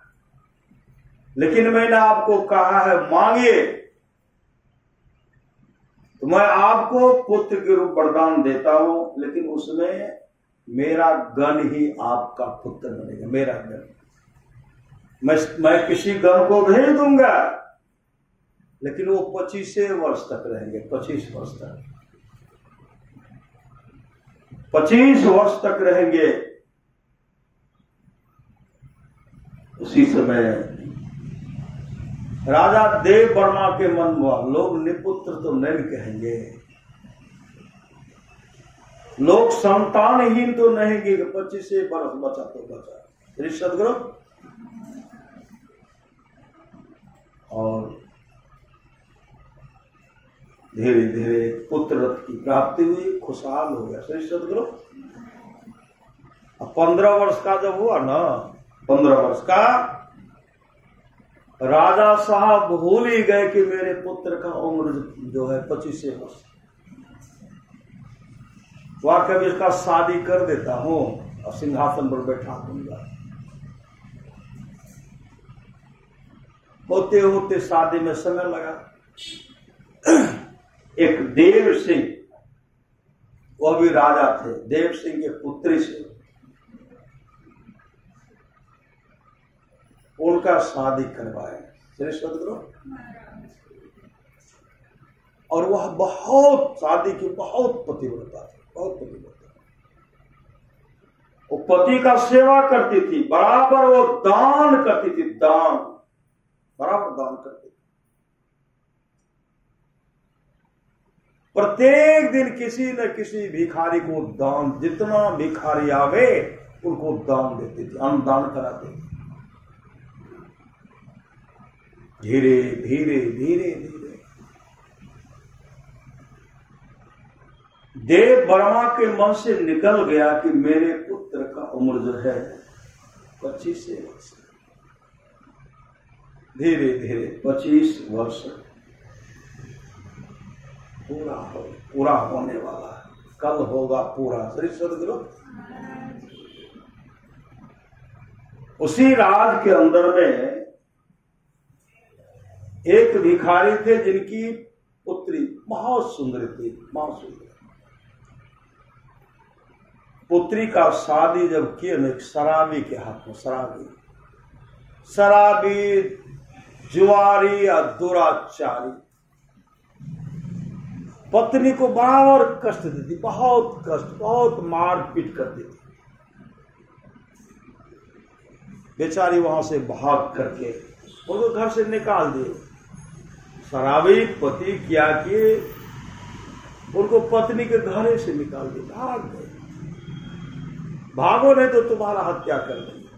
लेकिन मैंने आपको कहा है मांगिए, तो मैं आपको पुत्र के रूप वरदान देता हूं, लेकिन उसमें मेरा गण ही आपका पुत्र बनेगा। मेरा गण, मैं किसी गण को भेज दूंगा, लेकिन वो 25 वर्ष तक रहेंगे। 25 वर्ष तक, 25 वर्ष तक रहेंगे। उसी समय राजा देव वर्मा के मन में लोग निपुत्र तो नहीं कहेंगे, लोग संतानहीन तो नहीं कि 25 वर्ष बचा तो बचा। श्री सदगुरु और धीरे धीरे पुत्र रथ की प्राप्ति हुई, खुशहाल हो गया श्री सदगुरु। 15 वर्ष का जब हुआ ना, 15 वर्ष का, राजा साहब भूल ही गए कि मेरे पुत्र का उम्र जो है 25 वर्ष। वह कभी इसका शादी कर देता हूं और सिंहासन पर बैठा दूंगा। होते होते शादी में समय लगा। एक देव सिंह, वह भी राजा थे, देव सिंह के पुत्री से उनका शादी करवाए श्री सदगुरु। और वह बहुत शादी की बहुत पतिव्रता थी, बहुत पतिव्रता। वो पति का सेवा करती थी, बराबर वो दान करती थी, दान बराबर दान करती थी। प्रत्येक दिन किसी न किसी भिखारी को दान, जितना भिखारी आवे उनको दान देती थी, अन्नदान कराती थी। धीरे धीरे धीरे धीरे देव वर्मा के मन से निकल गया कि मेरे पुत्र का उम्र जो है 25 वर्ष। धीरे धीरे 25 वर्ष पूरा होने वाला है, कल होगा पूरा श्री सदगुरु। उसी राज के अंदर में एक भिखारी थे जिनकी पुत्री बहुत सुंदर थी, बहुत सुंदर। पुत्री का शादी जब किए ना, एक शराबी के हाथ में, शराबी जुआरी या दुराचारी पत्नी को बराबर कष्ट देती, बहुत कष्ट, बहुत मार पीट करती थी। बेचारी वहां से भाग करके उनको घर से निकाल दिए। शराबी पति क्या किए, उनको पत्नी के घरे से निकाल दिए, भाग गए। भागो नहीं तो तुम्हारा हत्या कर देंगे।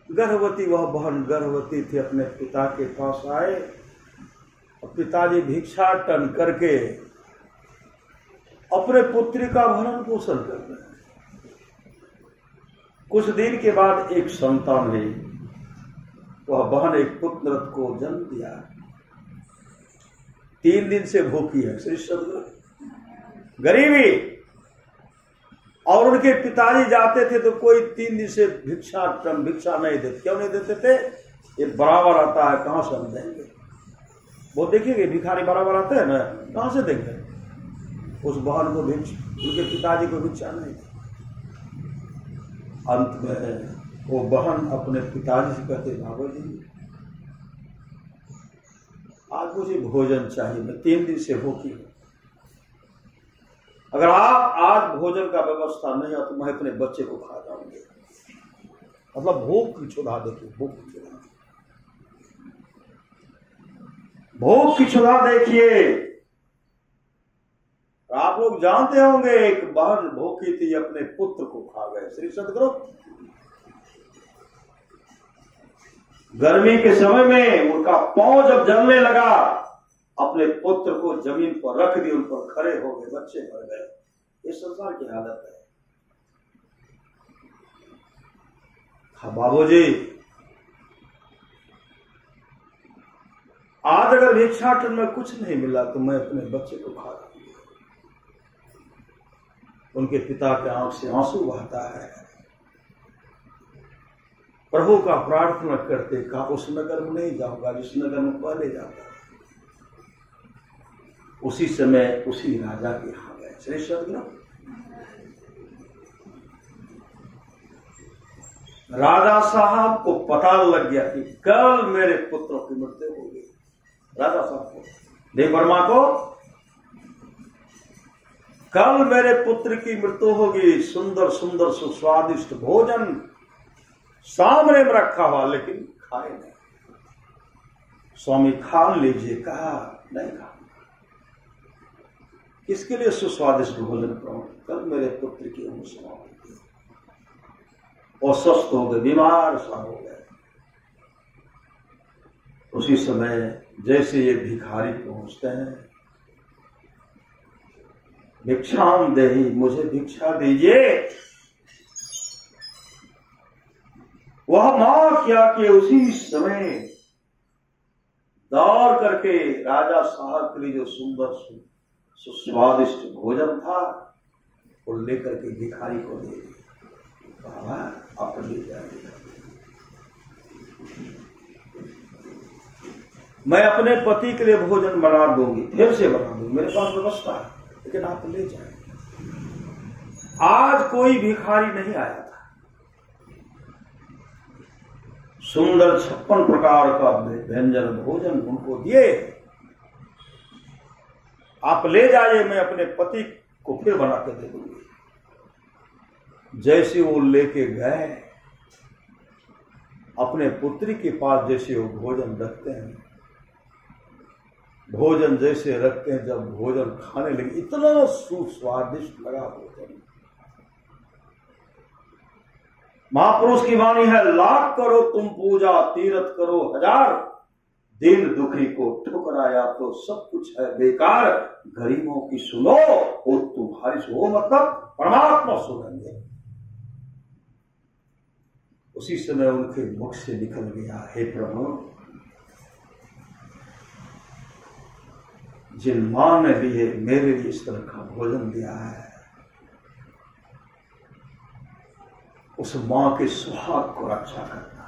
गर्भवती वह बहन गर्भवती थी, अपने पिता के पास आए, पिताजी भिक्षाटन करके अपने पुत्री का भरण पोषण कर रहे हैं। कुछ दिन के बाद एक संतान हुई, वह बहन एक पुत्र को जन्म दिया। 3 दिन से भूखी है, श्री सदगुरु, गरीबी। और उनके पिताजी जाते थे तो कोई 3 दिन से भिक्षा नहीं देते। क्यों नहीं देते थे? ये बराबर आता है, कहां से हम देंगे? वो देखिए भिखारी बराबर आते हैं ना, कहां से देंगे? उस बहन को उनके पिताजी को भिक्षा नहीं दी। अंत में वो बहन अपने पिताजी से कहते, बाबूजी आज मुझे भोजन चाहिए, मैं 3 दिन से भूखी हूं। अगर आप आज भोजन का व्यवस्था नहीं है तो मैं अपने बच्चे को खा जाऊंगी। मतलब भूख की क्षुधा, देखिए भूख की क्षुधा, भूख की क्षुधा देखिए। आप लोग जानते होंगे एक बहन भूखी थी, अपने पुत्र को खा गए। श्री सदगुरु, गर्मी के समय में उनका पांव जब जलने लगा, अपने पुत्र को जमीन पर रख दी, उन पर खड़े हो गए, बच्चे मर गए। ये संसार की हालत है। हाँ बाबूजी, आज अगर भिक्षाटन में कुछ नहीं मिला तो मैं अपने बच्चे को खा दूंगी। उनके पिता के आंख से आंसू बहता है। प्रभु का प्रार्थना करते, कहा उस नगर में नहीं जाऊंगा जिस नगर में पहले जाता। उसी समय उसी राजा के यहां गए। श्री सदगुरु, राजा साहब को पता लग गया कि कल मेरे पुत्रों की मृत्यु होगी। राजा साहब को, देव वर्मा को, कल मेरे पुत्र की मृत्यु होगी। सुंदर सुंदर सुस्वादिष्ट भोजन सामने में रखा हुआ, लेकिन खाए नहीं। स्वामी खा लीजिए, कहा नहीं खा। किसके लिए सुस्वादिष्ट भोजन करूं? कल मेरे पुत्र की उम्र समाप्त, और स्वस्थ हो गए, बीमार सा हो गए। उसी समय जैसे ये भिखारी पहुंचते हैं, भिक्षाम देहि, मुझे भिक्षा दीजिए। वह मां क्या कि उसी समय दौड़ करके राजा साहब के लिए जो सुंदर सुस्वादिष्ट भोजन था वो लेकर के भिखारी को दे दिया। बाबा आप ले जाइए, मैं अपने पति के लिए भोजन बना दूंगी, फिर से बना दूंगी, मेरे पास व्यवस्था है, लेकिन आप ले जाए। आज कोई भिखारी नहीं आया था। सुंदर 56 प्रकार का व्यंजन भोजन उनको दिए। आप ले जाइए, मैं अपने पति को फिर बना के दे दूंगी। जैसे वो लेके गए, अपने पुत्री के पास जैसे वो भोजन रखते हैं, भोजन जैसे रखते हैं, जब भोजन खाने लगे, इतना सुस्वादिष्ट लगा भोजन। महापुरुष की वाणी है, लाख करो तुम पूजा, तीर्थ करो 1000, दिन दुखी को ठुकराया तो सब कुछ है बेकार। गरीबों की सुनो और तुम्हारी सुनो, मतलब परमात्मा सुनेंगे। उसी समय उनके मुख से निकल गया, हे प्रभु, जिन मां ने लिए मेरे लिए इस तरह का भोजन दिया है, उस मां के सुहाग को रक्षा करना,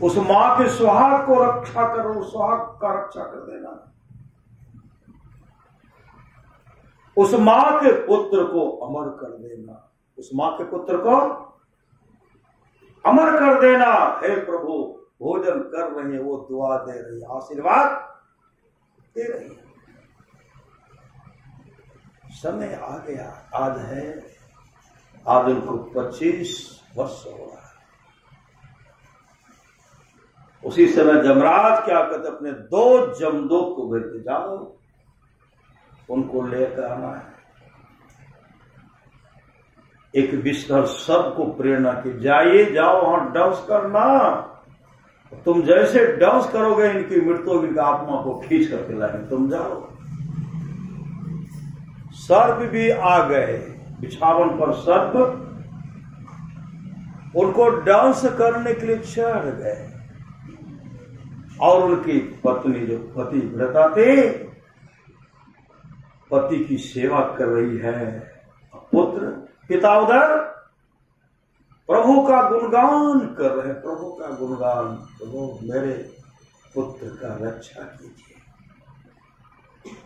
उस मां के सुहाग को रक्षा करो, सुहाग का रक्षा कर देना। उस मां के पुत्र को अमर कर देना, उस मां के पुत्र को अमर कर देना। हे प्रभु, भोजन कर रही है, वो दुआ दे रही है, आशीर्वाद दे रही है। समय आ गया, आज है, आज उनको 25 वर्ष हो रहा है। उसी समय जमराज क्या कहते, अपने 2 जमदूत को भेजते, जाओ उनको लेकर आना है। एक विस्तार सबको प्रेरणा की, जाइए, जाओ वहां डांस करना, तुम जैसे डांस करोगे इनकी मृत्यु की आत्मा को खींच करके लाएंगे, तुम जाओ। सर्प भी आ गए, बिछावन पर सर्प उनको डांस करने के लिए चढ़ गए, और उनकी पत्नी जो पतिव्रता थी, पति की सेवा कर रही है। पुत्र पिता उधर प्रभु का गुणगान कर रहे, प्रभु का गुणगान, प्रभु मेरे पुत्र का रक्षा कीजिए।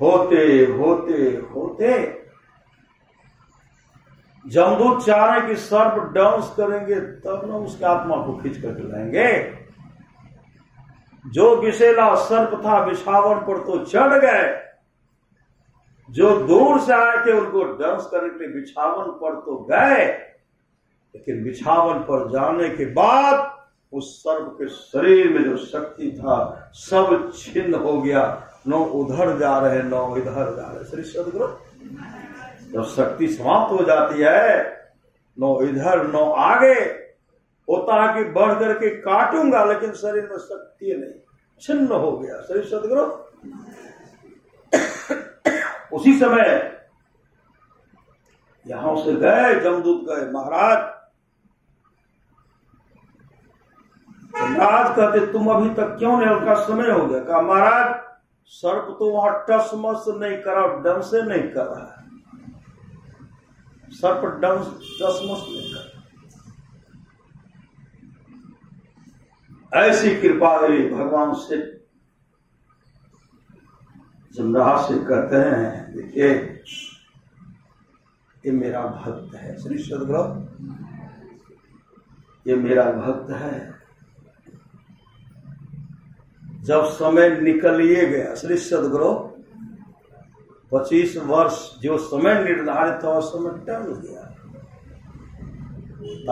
होते होते होते जमदूत चाह रहे कि सर्प डांस करेंगे तब ना उसकी आत्मा को खींच करके लाएंगे। जो विषैला सर्प था बिछावन पर तो चढ़ गए, जो दूर से आए थे उनको डांस करने के लिए बिछावन पर तो गए, लेकिन बिछावन पर जाने के बाद उस सर्प के शरीर में जो शक्ति था सब छिन्न हो गया। न उधर जा रहे न इधर जा रहे। श्री सद्गुरु, जब शक्ति समाप्त हो जाती है, न इधर न आगे, होता है कि बढ़ करके काटूंगा लेकिन शरीर में शक्ति नहीं, छिन्न हो गया। श्री सद्गुरु, उसी समय यहां से गए जमदूत गए, महाराज महाराज कहते तुम अभी तक क्यों नहीं, हल्का समय हो गया। कहा महाराज सर्प तो वहां टस मस नहीं करा, डंग से नहीं कर रहा है, सर्प डंग टस मस नहीं कर। ऐसी कृपा हुई भगवान से। जमराज से कहते हैं देखिए ये मेरा भक्त है। श्री सद्गुरु, ये मेरा भक्त है। जब समय निकलिए गया, श्री सद्गुरु 25 वर्ष जो समय निर्धारित था उस समय टल गया,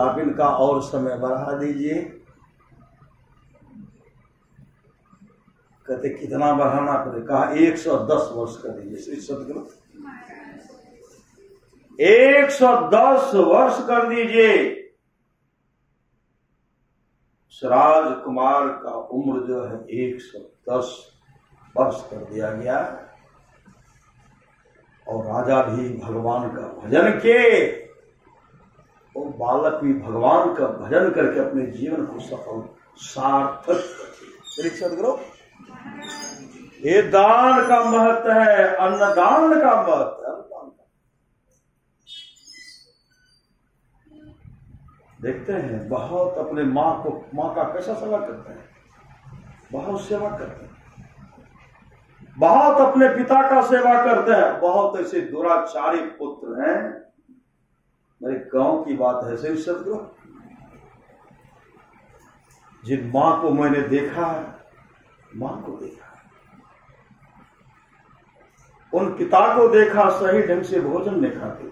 आप इनका और समय बढ़ा दीजिए। कहते कितना बढ़ाना पड़े? कहा 110 वर्ष कर दीजिए। श्री सद्गुरु 110 वर्ष कर दीजिए। राजकुमार का उम्र जो है 110 वर्ष कर दिया गया, और राजा भी भगवान का भजन किए, और बालक भी भगवान का भजन करके अपने जीवन को सफल सार्थक करते। श्री सद्गुरु, ये दान का महत्व है, अन्नदान का महत्व है। देखते हैं बहुत अपने माँ का कैसा सेवा करते हैं, बहुत सेवा करते हैं, बहुत अपने पिता का सेवा करते हैं। बहुत ऐसे दुराचारी पुत्र हैं, मेरे गांव की बात है। श्री सद्गुरु, जिन माँ को मैंने देखा है, माँ को देखा, उन पिता को देखा, सही ढंग से भोजन नहीं खाते थे।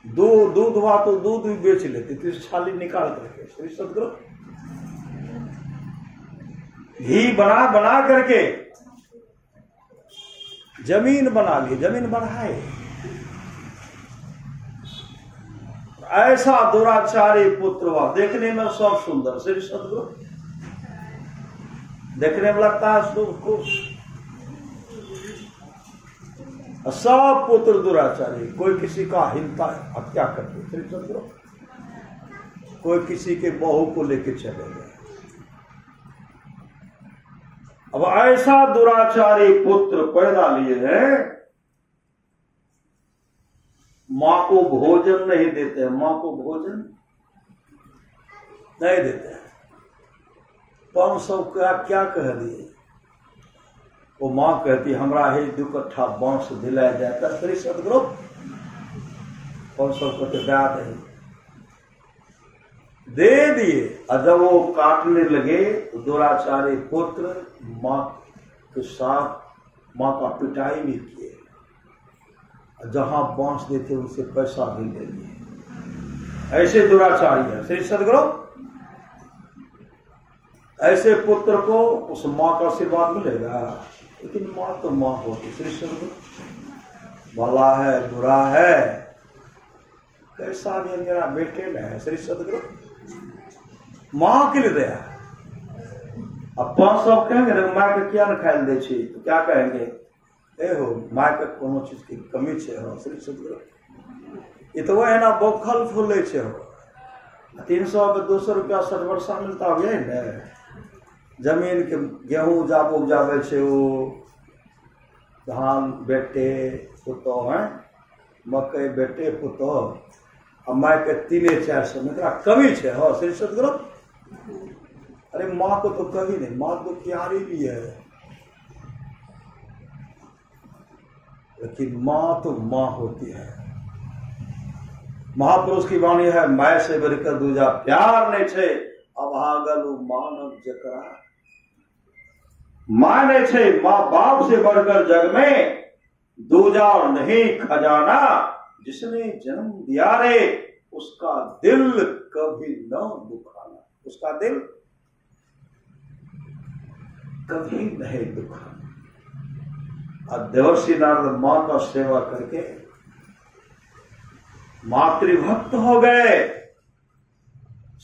दूध हुआ तो दूध भी बेच लेते थे, छाली निकाल करके। श्री सद्गुरु, घी बना करके जमीन बना ली, जमीन बढ़ाए। ऐसा दुराचारी पुत्र हुआ, देखने में सब सुंदर। श्री सद्गुरु, देखने में लगता है खूब, सब पुत्र दुराचारी, कोई किसी का हिंसा हत्या करते। श्री सद्गुरु, कोई किसी के बहू को लेके चले गए। अब ऐसा दुराचारी पुत्र पैदा लिए हैं, मां को भोजन नहीं देते हैं, मां को भोजन नहीं देते हैं। 500 का क्या कह दिए? वो मां कहती हमरा हे 2 कट्ठा बांस दिलाया जाता। श्री सद्गुरु 500 को तो दे दिए। और जब वो काटने लगे तो दुराचारी पुत्र मां के साथ मां का पिटाई भी किए, जहां बांस देते उनसे पैसा भी ले लिए। ऐसे दुराचारी है। श्री सद्गुरु, ऐसे पुत्र को उस मां का आशीर्वाद मिलेगा, लेकिन मां तो मां होती। श्री सद्गुरु, भला है बुरा है, कैसा भी मेरा बेटे है। श्री सद्गुरु, माँ के लिए दया। अब 5 सब कहेंगे माँ के क्या न खाए दे छी, तो क्या कहेंगे, ए हो माँ के कोनो चीज की कमी छे हो, श्री सदगुरु ये तो वह है ना बोखल फूले छे हो। 300 में 200 रुपया 60 वर्षा मिलता हो न, जमीन के गेहूं उपजावे छे वो, धान बेटे पुतो है, मकई बेटे पुतो, अब माँ के 300-400 में कमी छे हो श्री सदगुरु। अरे माँ को तो कभी नहीं, माँ तो प्यारी भी है, लेकिन माँ तो माँ होती है। महापुरुष की वाणी है, माय से बढ़कर दूजा प्यार नहीं छे, अभागल मानव जकरा। माँ नहीं छे, माँ बाप से बढ़कर जग में दूजा नहीं खजाना। जिसने जन्म दिया रे उसका दिल कभी न दुखाना, उसका दिल कभी नहीं दुखाना। और देवर्षि नारद मां का सेवा करके मातृभक्त हो गए।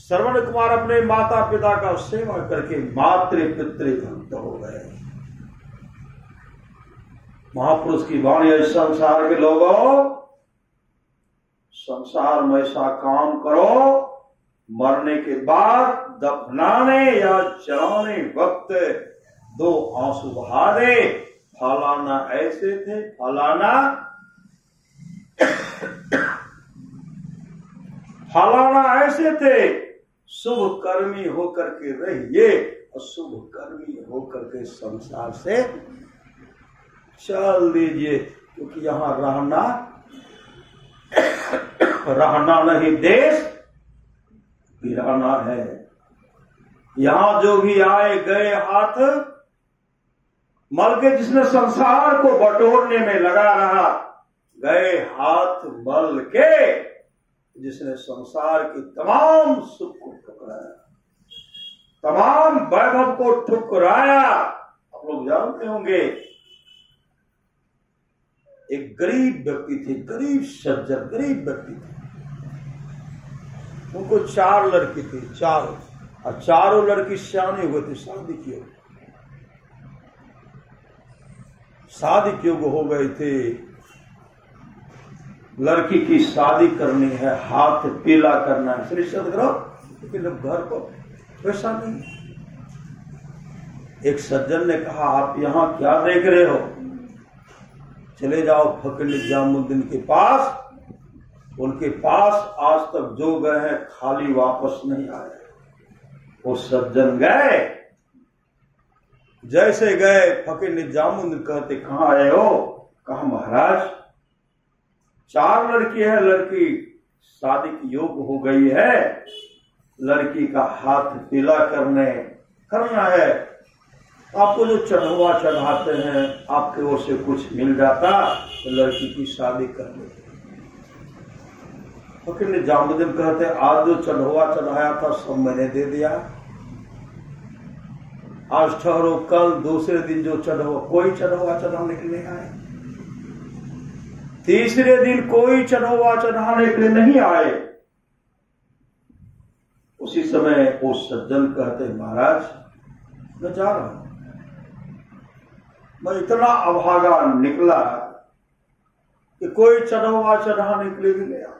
श्रवण कुमार अपने माता पिता का सेवा करके पितृभक्त हो गए। महापुरुष की वाणी है, संसार के लोगों संसार में ऐसा काम करो, मरने के बाद दफनाने या जलाने वक्त 2 आंसू बहा दे। फलाना ऐसे थे, फलाना ऐसे थे, शुभ कर्मी होकर के रहिए, अशुभ कर्मी होकर के संसार से चल दीजिए, क्योंकि यहां रहना नहीं देश वीराना है। यहां जो भी आए गए हाथ मल के, जिसने संसार को बटोरने में लगा रहा, गए हाथ मल के जिसने संसार की तमाम सुख को ठुकराया, तमाम वैभव को ठुकराया। आप लोग जानते होंगे, एक गरीब व्यक्ति थे, गरीब सज्जन, गरीब व्यक्ति थे, उनको 4 लड़की थी, 4, और चारों लड़की सियाने हुए थे, शादी की शादी के योग्य हो गए थे। लड़की की शादी करनी है, हाथ पीला करना है श्री सदगुरु, लेकिन अब घर को पैसा नहीं। एक सज्जन ने कहा, आप यहां क्या देख रहे हो, चले जाओ फकीर निजामुद्दीन के पास, उनके पास आज तक जो गए हैं खाली वापस नहीं आए। वो सज्जन गए, जैसे गए फकीर निजामुद्दीन कहते, कहां आए हो? कहा महाराज 4 लड़की है, लड़की शादी की योग्य हो गई है, लड़की का हाथ पीला करना है, आपको जो चढ़वा चढ़ाते हैं आपके ओर से कुछ मिल जाता तो लड़की की शादी कर लेते। फकीर निजामुद्दीन कहते, आज जो चढ़वा चढ़ाया था सब मैंने दे दिया, आज ठहरो, कल दूसरे दिन जो चढ़वा, कोई चढ़वा चढ़ाने के लिए आए, तीसरे दिन कोई चढ़वा चढ़ाने के लिए नहीं आए। उसी समय वो सज्जन कहते, महाराज मैं जा रहा हूं, मैं इतना अभागा निकला कि कोई चढ़वा चढ़ाने के लिए भी नहीं आते।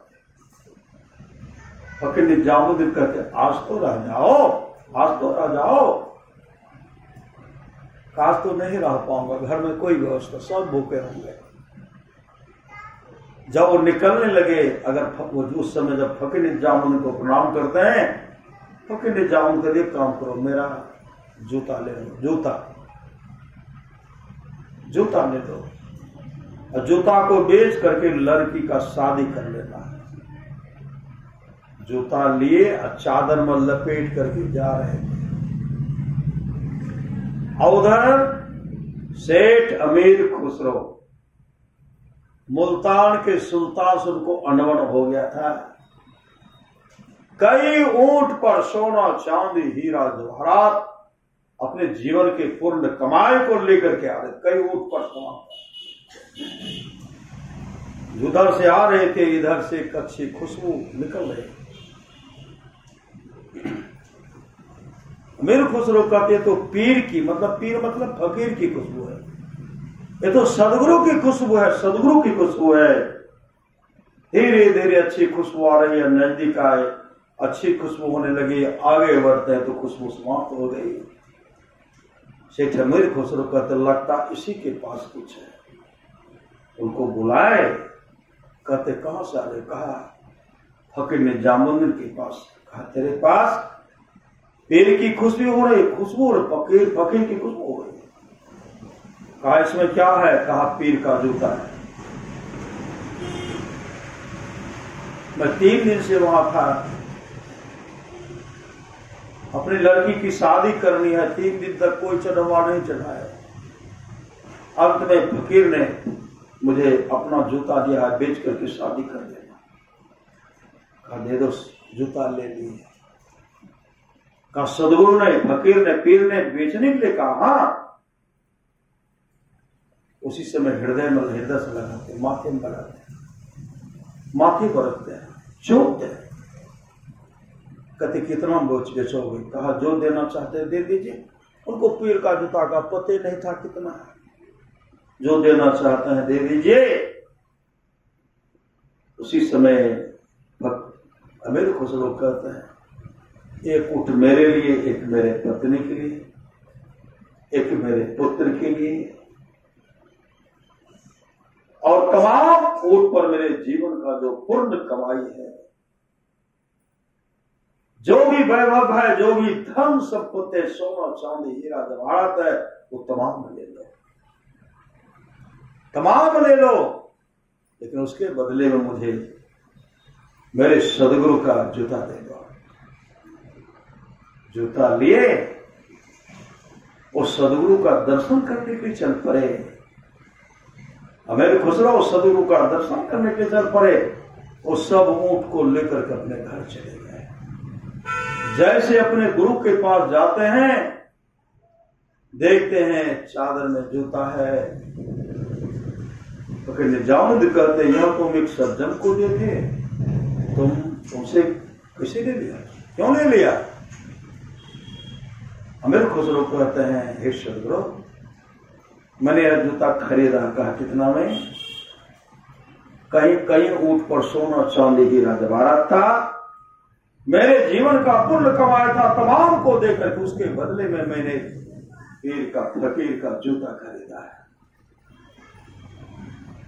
फकीर निजामुद्दीन कहते, आज तो रह जाओ, आज तो रह जाओ। आज तो नहीं रह पाऊंगा, घर में कोई व्यवस्था, सब भूखे होंगे। जब वो निकलने लगे, अगर वो उस समय जब फकीर निजामुद्दीन को प्रणाम करते हैं, फकीर निजामुद्दीन कहते, एक काम करो, मेरा जूता ले लो, जूता ले दो, और जूता को बेच करके लड़की का शादी कर लेना है। जूता लिए और चादर में लपेट करके जा रहे थे। उधर सेठ अमीर खुसरो मुल्तान के सुल्तान से उनको अनवन हो गया था। कई ऊंट पर सोना चांदी हीरा जवाहरात अपने जीवन के पूर्ण कमाई को लेकर के आ रहे, कई ऊंट पर सवार, उधर से आ रहे थे, इधर से एक अच्छी खुशबू निकल रही। अमीर खुसरो कहते तो पीर की, मतलब पीर मतलब फकीर की खुशबू है, ये तो सदगुरु की खुशबू है, सदगुरु की खुशबू है। धीरे धीरे अच्छी खुशबू आ रही है, नजदीक आए, अच्छी खुशबू होने लगी, आगे बढ़ते हैं तो खुशबू समाप्त हो गई। सेठ अमीर खुसरो कहते लगता इसी के पास कुछ है। उनको बुलाए, कहते कहां से आ रहे? कहा फकीर ने जामुन के पास। कहा तेरे पास पीर की खुशबू हो रही, खुशबू और फकीर की खुशबू हो रही। कहा इसमें क्या है? कहा पीर का जूता है। मैं 3 दिन से वहां था, अपनी लड़की की शादी करनी है, 3 दिन तक कोई चढ़वा नहीं चढ़ाया। अंत में फकीर ने मुझे अपना जूता दिया है, बेच करके शादी कर देना। कहा दे दो, जूता ले लिए। कहा सदगुरु ने, फकीर ने, पीर ने बेचने के लिए कहा। हाँ, उसी समय हृदय से लगाते, माथे में लगाते, माथे पर रखते हैं, चूकते हैं। कहते कितना बेचोगे? कहा जो देना चाहते दे दीजिए। उनको पीर का जूता का पता नहीं था कितना है। जो देना चाहते हैं दे दीजिए। उसी समय अमीर खुसरो कहते हैं एक ऊँट मेरे लिए, एक मेरे पत्नी के लिए, एक मेरे पुत्र के लिए, और तमाम ऊँट पर मेरे जीवन का जो पूर्ण कमाई है, जो भी वैभव है, जो भी धन संपत्ति, सोना चांदी हीरा जवाहरात है, वो तमाम ले लो, तमाम ले लो, लेकिन उसके बदले में मुझे मेरे सदगुरु का जूता दे दो। जूता लिए, उस सदगुरु का दर्शन करने के लिए चल पड़े। अमीर खुसरो सदगुरु का दर्शन करने के लिए चल पड़े। वो सब ऊंट को लेकर के अपने घर चले गए। जैसे अपने गुरु के पास जाते हैं, देखते हैं चादर में जूता है। तो कहते जामुन कहते यह तुम एक सज्जन को देते, तुमसे किसी ने लिया? क्यों नहीं लिया? अमीर खुसरो कहते हैं हे सदगुरु, मैंने यह जूता खरीदा। कहा कितना में? कहीं कहीं ऊंट पर सोना चांदी हीरा जवाहरात था, मेरे जीवन का पुण्य कमाया था, तमाम को देकर के उसके बदले में मैंने पीर का, फकीर का जूता खरीदा है।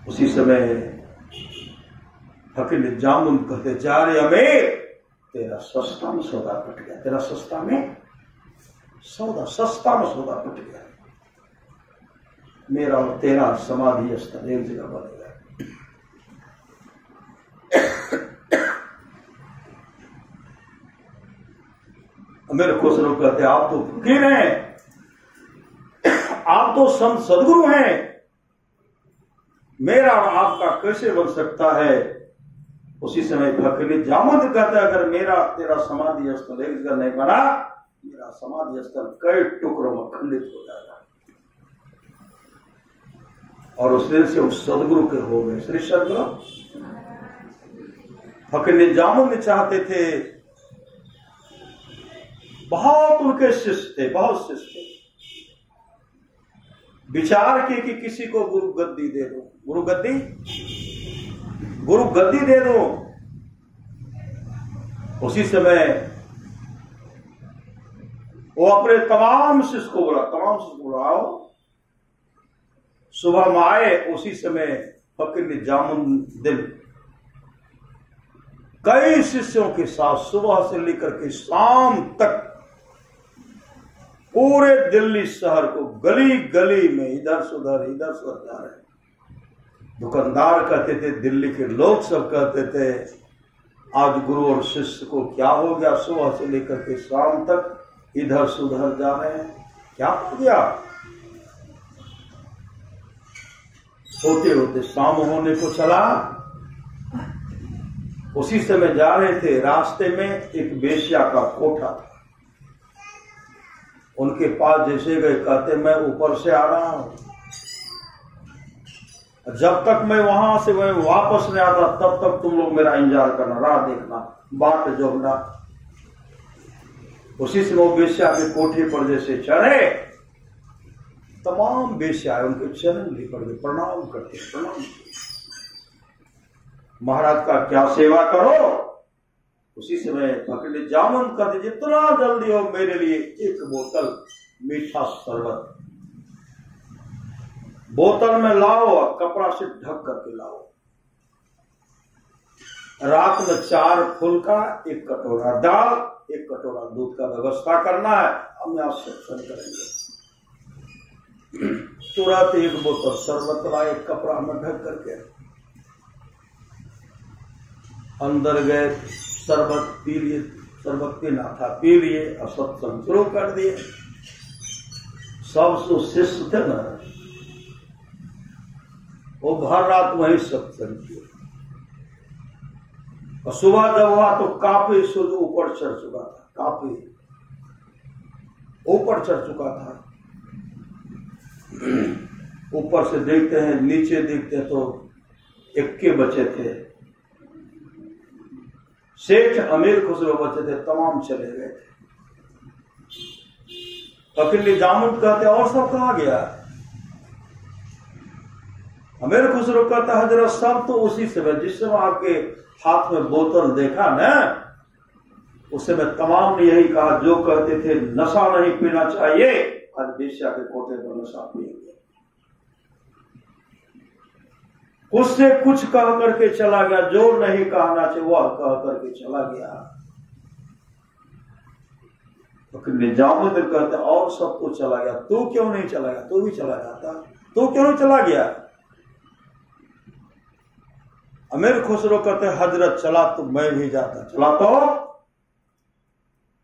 उसी समय फकीर ने जामुन कहते जा रहे अमीर, तेरा सस्ता में सौदा पट गया, तेरा सस्ता में सौदा पट गया। मेरा और तेरा समाधि स्थल एक जगह बन गया। अमीर खुसरो कहते आप तो फकीर हैं, आप तो संत सदगुरु हैं, मेरा और आपका कैसे बन सकता है? उसी समय फकीर जामुन कहता है अगर मेरा तेरा समाधि स्थल एक जगह नहीं बना, मेरा समाधि स्थल कई टुकड़ों में खंडित हो जाएगा। और उस दिन से उस सदगुरु के हो गए श्री सदगुरु। फकीर जामुन चाहते थे, बहुत उनके शिष्य थे, बहुत शिष्य थे। विचार किए कि किसी को गुरु गद्दी दे दो, गुरु गद्दी दे दो। उसी समय वो अपने तमाम शिष्य को बुलाओ। सुबह में आए, उसी समय फकीर ने जामुन दिन कई शिष्यों के साथ सुबह से लेकर के शाम तक पूरे दिल्ली शहर को गली गली में इधर से उधर जा रहे। दुकानदार कहते थे, दिल्ली के लोग सब कहते थे आज गुरु और शिष्य को क्या हो गया, सुबह से लेकर के शाम तक इधर से उधर जा रहे हैं, क्या हो गया? होते होते शाम होने को चला। उसी समय जा रहे थे, रास्ते में एक वेश्या का कोठा था। उनके पास जैसे गए, कहते मैं ऊपर से आ रहा हूं, जब तक मैं वहां से मैं वापस नहीं आता तब तक तुम लोग मेरा इंतजार करना, राह देखना, बाट जोड़ना। उसी समय वो वेश्या के कोठे पर जैसे चढ़े, तमाम वेश्याएं उनके चरण भी पड़ गए, प्रणाम करते, प्रणाम। महाराज का क्या सेवा करो। उसी समय पकड़े, जामुन कर दीजिए, जितना जल्दी हो मेरे लिए एक बोतल मीठा शरबत बोतल में लाओ और कपड़ा से ढक करके लाओ। रात में 4 फुल्का, 1 कटोरा दाल, 1 कटोरा दूध का व्यवस्था करना है। हम यहां सत्संग करेंगे। तुरंत 1 बोतल शरबत लाए, कपड़ा में ढक करके अंदर गए, शरबत पी लिए, शरबत पीना था पी लिए और सत्संग शुरू कर दिए। सब शिष्य थे ना, वो भर रात वहीं सत्संग किए। और सुबह जब हुआ तो काफी सूर्य ऊपर चढ़ चुका था, काफी ऊपर चढ़ चुका था। ऊपर से देखते हैं, नीचे देखते हैं तो 21 बचे थे। सेठ अमीर खुसरो बचे थे, तमाम चले गए थे। फकीर जामुन कहते और सब कहाँ गया। अमीर खुसरो कहता हजरत सब तो उसी समय, जिस समय आपके हाथ में बोतल देखा ना, उस समय तमाम ने यही कहा जो कहते थे नशा नहीं पीना चाहिए, आज वेश्या के कोठे पर नशा पिएंगे। उससे कुछ कह करके चला गया, जो नहीं कहना चाहिए वह कह करके चला गया। तो जामुन कहते और सब तो चला गया, तू क्यों नहीं चला गया? तू भी चला जाता, तू क्यों नहीं चला गया? अमीर खुसरो कहते हजरत चला तो मैं भी जाता, चला तो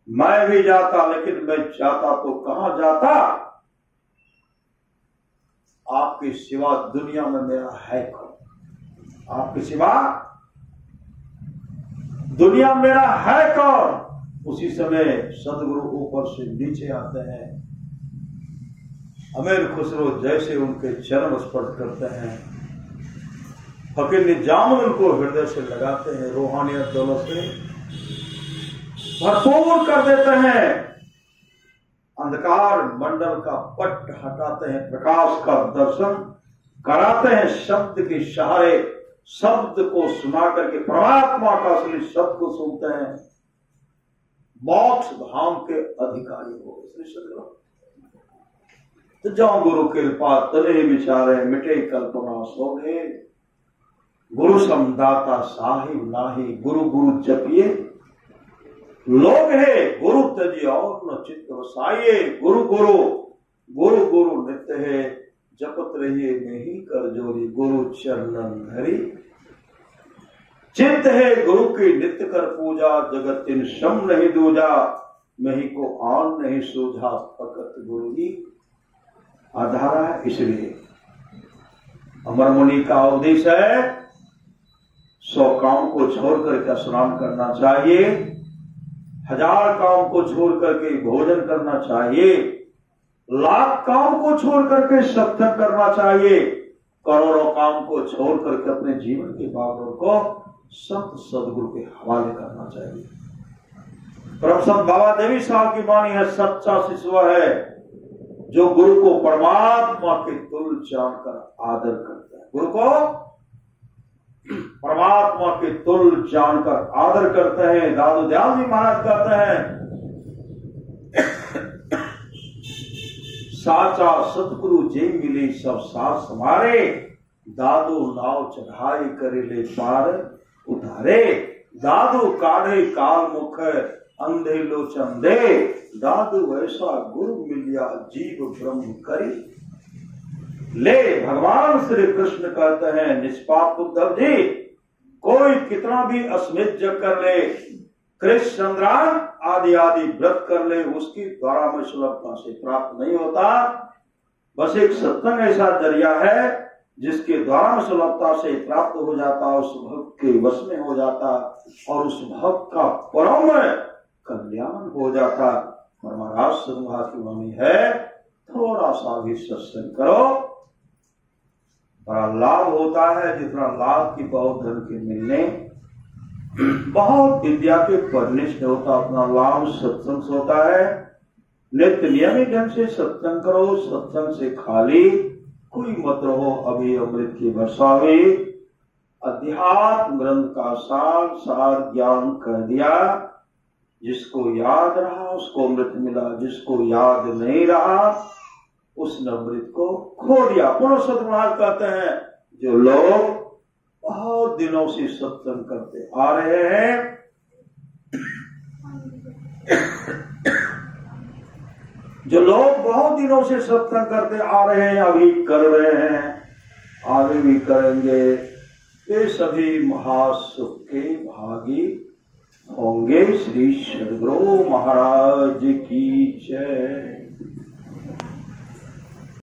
मैं भी जाता, लेकिन मैं जाता तो कहां जाता? आपके सिवा दुनिया में मेरा है कौन? आपके सिवा दुनिया मेरा है कौन? उसी समय सदगुरु ऊपर से नीचे आते हैं। अमीर खुसरो जैसे उनके चरण स्पर्श करते हैं, फकीर ने जामुन उनको हृदय से लगाते हैं, रूहानियत दौलत से भरपूर कर देते हैं। अंधकार मंडल का पट हटाते हैं, प्रकाश का दर्शन कराते हैं। शब्द के सहारे शब्द को सुना करके परमात्मा का असली शब्द को सुनते हैं। मोक्ष धाम के अधिकारी हो गए। तो जाओ गुरु कृपा तले विचारे, मिटे कल्पना सोगे। गुरु समदाता साहिब नाही, गुरु गुरु जपिए लोग है। गुरु तजी और न चित्त वसाइए, गुरु गुरु गुरु गुरु नित्य है। जपत रहिए नहीं कर जोरी, गुरु चरणन धरी। चित्त है गुरु की नित्य कर पूजा, जगत इन श्रम नहीं दूजा। मही को आन नहीं सूझा, फकत गुरु जी आधारा है। इसलिए अमर मुनि का उपदेश है, 100 काम को छोड़ करके स्नान करना चाहिए, 1000 काम को छोड़ करके भोजन करना चाहिए, 1,00,000 काम को छोड़ करके सत्संग करना चाहिए, करोड़ों काम को छोड़ करके अपने जीवन के बागों को संत सदगुरु के हवाले करना चाहिए। परम संत बाबा देवी साहब की वाणी है, सच्चा शिष्य वह है जो गुरु को परमात्मा के तुल्य जानकर आदर करता है। गुरु को परमात्मा के तुल्य जानकर आदर करते हैं। दादू दयाल जी महाराज कहते हैं, साचा सतगुरु जे मिले सब साथ समारे। दादू नाव चढ़ाई करे ले पार उतारे। दादू काढ़े काल मुख अंधे लोचन दे। दादू ऐसा गुरु मिलिया जीव ब्रह्म करी। ले भगवान श्री कृष्ण कहते हैं, निष्पाप उद्धव जी, कोई कितना भी अस्मित जग कर ले, कृष्ण चंद्रान आदि आदि व्रत कर ले, उसकी द्वारा में सुलभता से प्राप्त नहीं होता। बस एक सत्संग ऐसा जरिया है जिसके द्वारा में सुलभता से प्राप्त हो जाता, उस भक्त के वश में हो जाता और उस भक्त का परम कल्याण हो जाता। और महाराज संघा की वाणी है, थोड़ा सा भी सत्संग करो, बड़ा लाभ होता है। जितना लाभ की बहुत धन के मिलने बहुत विद्या के पढ़ने से होता, अपना लाभ सत्संग से होता है। नित्य नियमित ढंग से सत्संग करो, सत्संग से खाली कोई मत रहो। अभी अमृत की वर्षा हुई, अध्यात्म ग्रंथ का सार ज्ञान कर दिया। जिसको याद रहा उसको अमृत मिला, जिसको याद नहीं रहा उसने अमृत को खो दिया। पुरुषोत्तम महाराज कहते हैं जो लोग बहुत दिनों से सत्संग करते आ रहे हैं, जो लोग बहुत दिनों से सत्संग करते आ रहे हैं, अभी कर रहे हैं, आगे भी करेंगे, वे सभी महासुख के भागी होंगे। श्री सद्गुरु महाराज की जय।